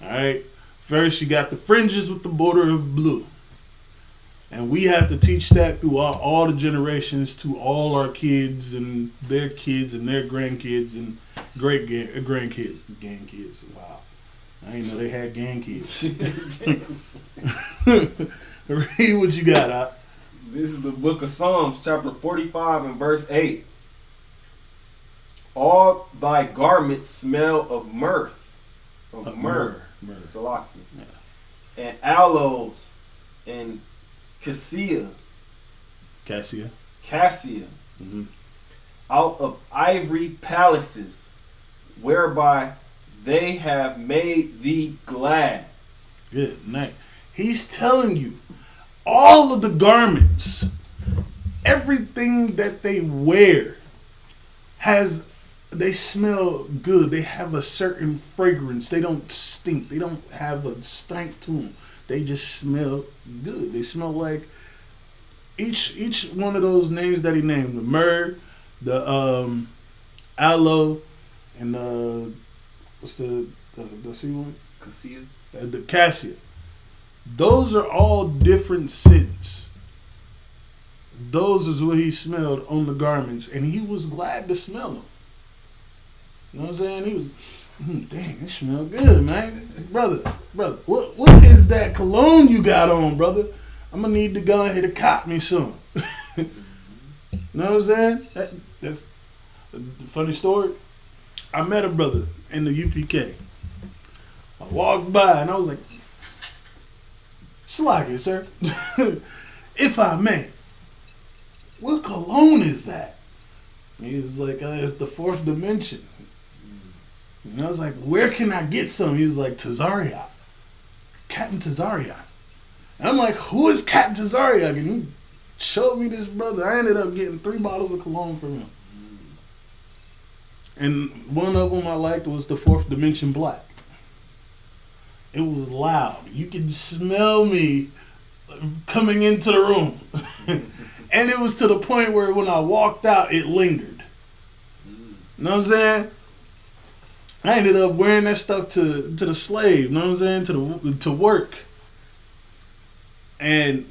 M: All right? First, you got the fringes with the border of blue. And we have to teach that through all the generations to all our kids and their grandkids and great grandkids. Grandkids. Wow. I didn't know they had grandkids. Read what you got, Op.
G: This is the book of Psalms, chapter 45 and verse 8. All thy garments smell of mirth. Of myrrh. Salaki. Yeah. And aloes and cassia.
M: Cassia.
G: Mm-hmm. Out of ivory palaces, whereby they have made thee glad.
M: Good night. He's telling you, all of the garments, everything that they wear, they smell good. They have a certain fragrance. They don't stink. They don't have a stank to them. They just smell good. They smell like each one of those names that he named: the myrrh, the aloe, and the what's the C one?
G: Cassia.
M: The cassia. Those are all different scents. Those is what he smelled on the garments, and he was glad to smell them. You know what I'm saying? He was, dang, it smell good, man. Brother, what is that cologne you got on, brother? I'm gonna need to go ahead and cop me some. You know what I'm saying? That's a funny story. I met a brother in the UPK. I walked by and I was like, "Slaggy, sir, if I may, what cologne is that?" He was like, "It's the fourth dimension." And I was like, "Where can I get some?" He was like, "Tazariot, Captain Tazariot." And I'm like, "Who is Captain Tazariot?" And he showed me this brother. I ended up getting 3 bottles of cologne from him. And one of them I liked was the fourth dimension black. It was loud. You could smell me coming into the room. And it was to the point where when I walked out, it lingered. You know what I'm saying? I ended up wearing that stuff to the slave, you know what I'm saying? To work. And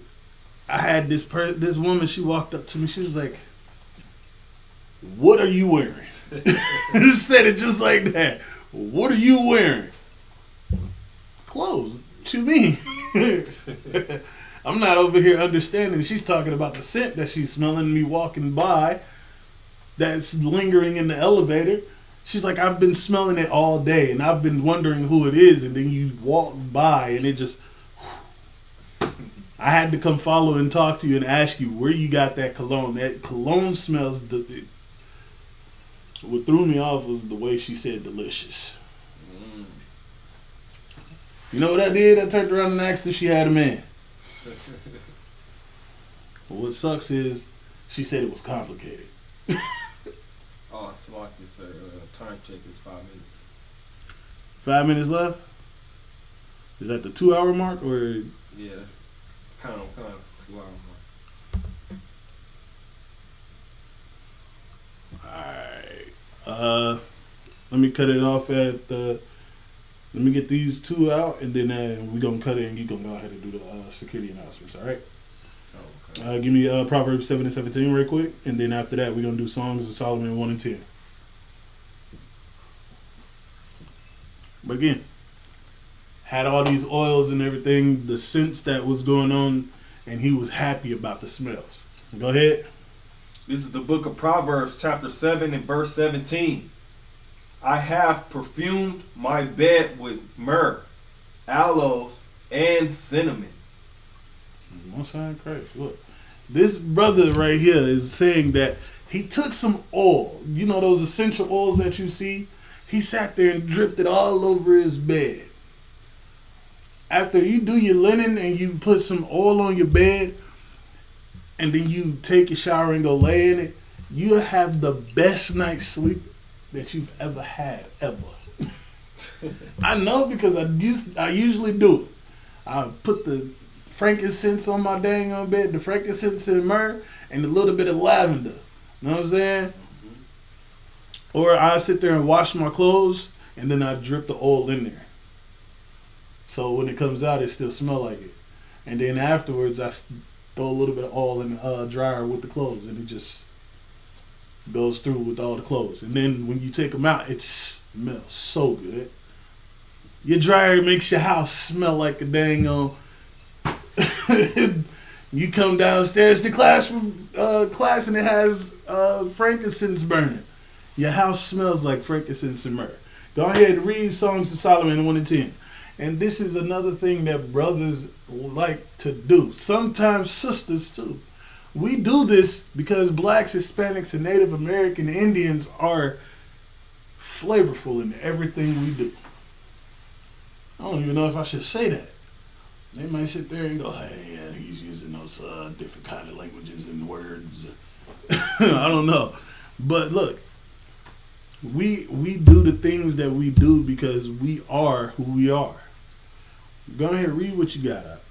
M: I had this woman, she walked up to me, she was like, "What are you wearing?" She said it just like that. "What are you wearing?" Clothes. What you mean? I'm not over here understanding. She's talking about the scent that she's smelling me walking by that's lingering in the elevator. She's like, "I've been smelling it all day and I've been wondering who it is." And then you walk by and it just, I had to come follow and talk to you and ask you where you got that cologne. That cologne smells, what threw me off was the way she said delicious. You know what I did? I turned around and asked if she had a man. What sucks is She said it was complicated.
G: Oh, it's like this. Time check is 5 minutes.
M: 5 minutes left? Is that the 2 hour mark or?
G: Yeah, that's kind of 2 hours mark.
M: Alright. Let me cut it off at the. Let me get these two out, and then we're going to cut it, and you're going to go ahead and do the security announcements, all right? Okay. Give me Proverbs 7 and 17 real quick, and then after that, we're going to do Songs of Solomon 1 and 10. But again, had all these oils and everything, the scents that was going on, and he was happy about the smells. Go ahead.
G: This is the book of Proverbs, chapter 7 and verse 17. I have perfumed my bed with myrrh, aloes, and cinnamon.
M: Don't sound crazy. Look, this brother right here is saying that he took some oil. You know those essential oils that you see? He sat there and dripped it all over his bed. After you do your linen and you put some oil on your bed, and then you take a shower and go lay in it, you'll have the best night's sleep that you've ever had, ever. I know because I usually do it. I put the frankincense on my dang on bed, the frankincense and myrrh, and a little bit of lavender. You know what I'm saying? Mm-hmm. Or I sit there and wash my clothes, and then I drip the oil in there. So when it comes out, it still smell like it. And then afterwards, I throw a little bit of oil in the dryer with the clothes, and it just goes through with all the clothes. And then when you take them out, it smells so good. Your dryer makes your house smell like a dang on. You come downstairs to class and it has frankincense burning. Your house smells like frankincense and myrrh. Go ahead and read Songs of Solomon 1 and 10. And this is another thing that brothers like to do. Sometimes sisters too. We do this because blacks, Hispanics, and Native American Indians are flavorful in everything we do. I don't even know if I should say that. They might sit there and go, hey, yeah, he's using those different kind of languages and words. I don't know. But look, we do the things that we do because we are who we are. Go ahead and read what you got out.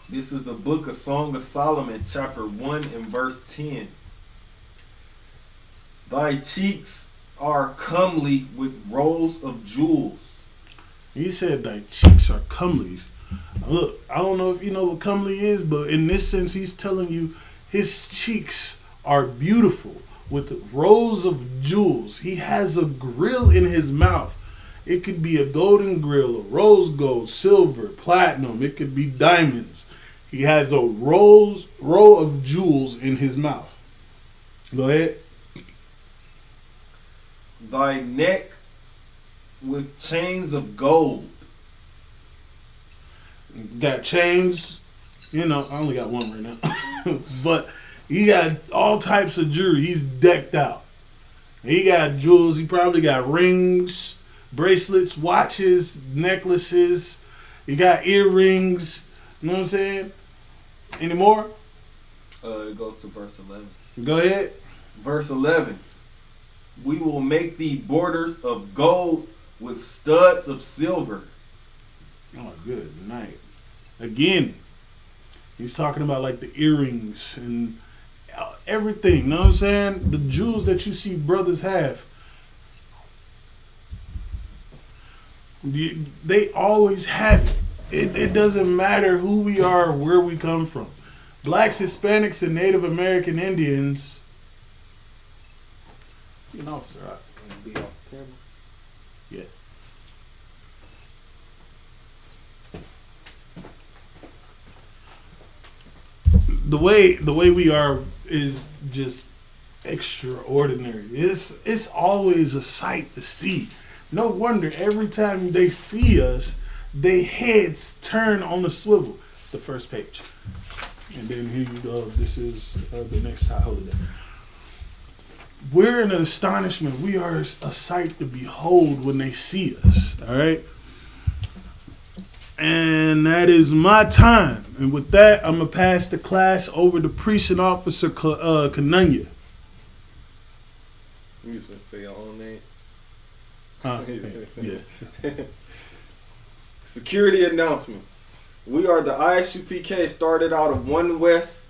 G: This is the book of Song of Solomon, chapter 1 and verse 10. Thy cheeks are comely with rows of jewels.
M: He said thy cheeks are comely. Look, I don't know if you know what comely is, but in this sense, he's telling you his cheeks are beautiful with rows of jewels. He has a grill in his mouth. It could be a golden grill, a rose gold, silver, platinum. It could be diamonds. He has a row of jewels in his mouth. Go ahead.
G: Thy neck with chains of gold.
M: Got chains. You know, I only got one right now. But he got all types of jewelry. He's decked out. He got jewels. He probably got rings, bracelets, watches, necklaces. He got earrings. You know what I'm saying? Any more?
G: It goes to verse 11.
M: Go ahead.
G: Verse 11. We will make thee borders of gold with studs of silver.
M: Oh, good night. Again, he's talking about like the earrings and everything. You know what I'm saying? The jewels that you see brothers have. They always have it. It doesn't matter who we are or where we come from. Blacks, Hispanics, and Native American Indians. You know, officer,
E: Be off camera.
M: Yeah. The way we are is just extraordinary. It's always a sight to see. No wonder every time they see us, their heads turn on the swivel. It's the first page. And then here you go. This is the next holiday. We're in astonishment. We are a sight to behold when they see us. All right. And that is my time. And with that, I'm going to pass the class over to Precinct Officer Kananya.
G: You just want to say your own name?
M: Yeah.
G: Security announcements. We are the ISUPK, started out of 1 West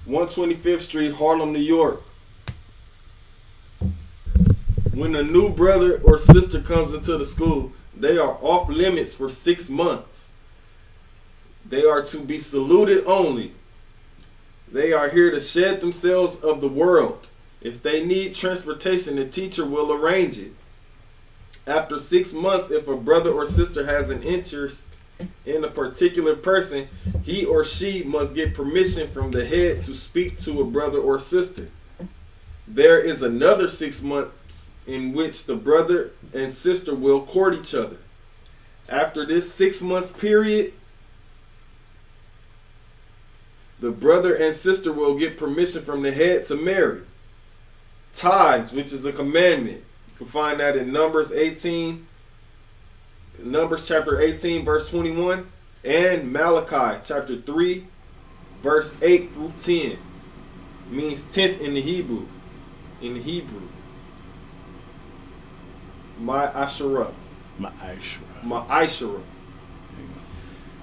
G: 125th Street, Harlem, New York. When a new brother or sister comes into the school, they are off limits for 6 months. They are to be saluted only. They are here to shed themselves of the world. If they need transportation, the teacher will arrange it. After 6 months, if a brother or sister has an interest in a particular person, he or she must get permission from the head to speak to a brother or sister. There is another 6 months in which the brother and sister will court each other. After this 6 months period, the brother and sister will get permission from the head to marry. Tithes, which is a commandment. You can find that in Numbers chapter 18, verse 21, and Malachi chapter 3, verse 8 through 10. It means 10th in the Hebrew. Ma'ashara.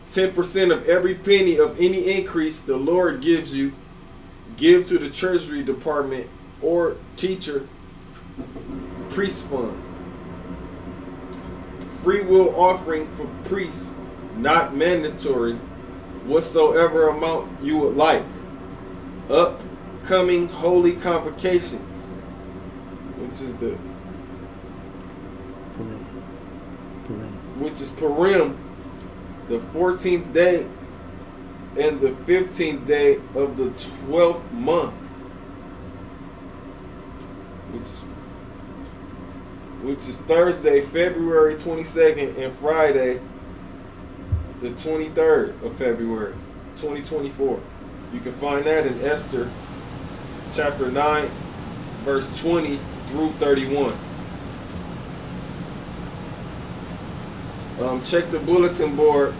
G: 10% of every penny of any increase the Lord gives you, give to the Treasury Department or teacher priest fund. Free will offering for priests, not mandatory, whatsoever amount you would like. Upcoming holy convocations, which is Purim, the 14th day and the 15th day of the 12th month, which is Thursday, February 22nd, and Friday, the 23rd of February, 2024. You can find that in Esther, chapter 9, verse 20 through 31. Check the bulletin board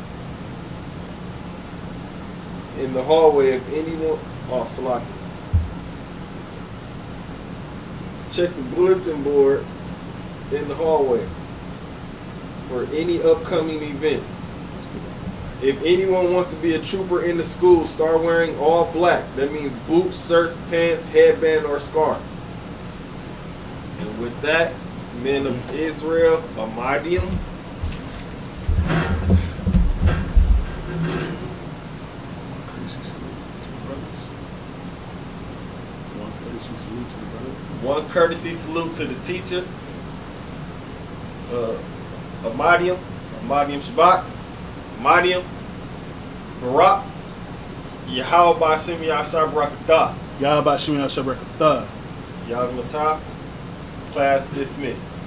G: in the hallway if anyone... Oh, Salaki. Check the bulletin board in the hallway for any upcoming events. If anyone wants to be a trooper in the school, start wearing all black. That means boots, shirts, pants, headband, or scarf. And with that, men of Israel, Amadium. One courtesy salute to the teacher. Amadium Shabbat, Amadium, Barak, Yahweh Ba'ashem Yashar Barakatah.
M: Yahweh Ba'ashem Yashar Barakatah.
G: Yahweh Matah. Class dismissed.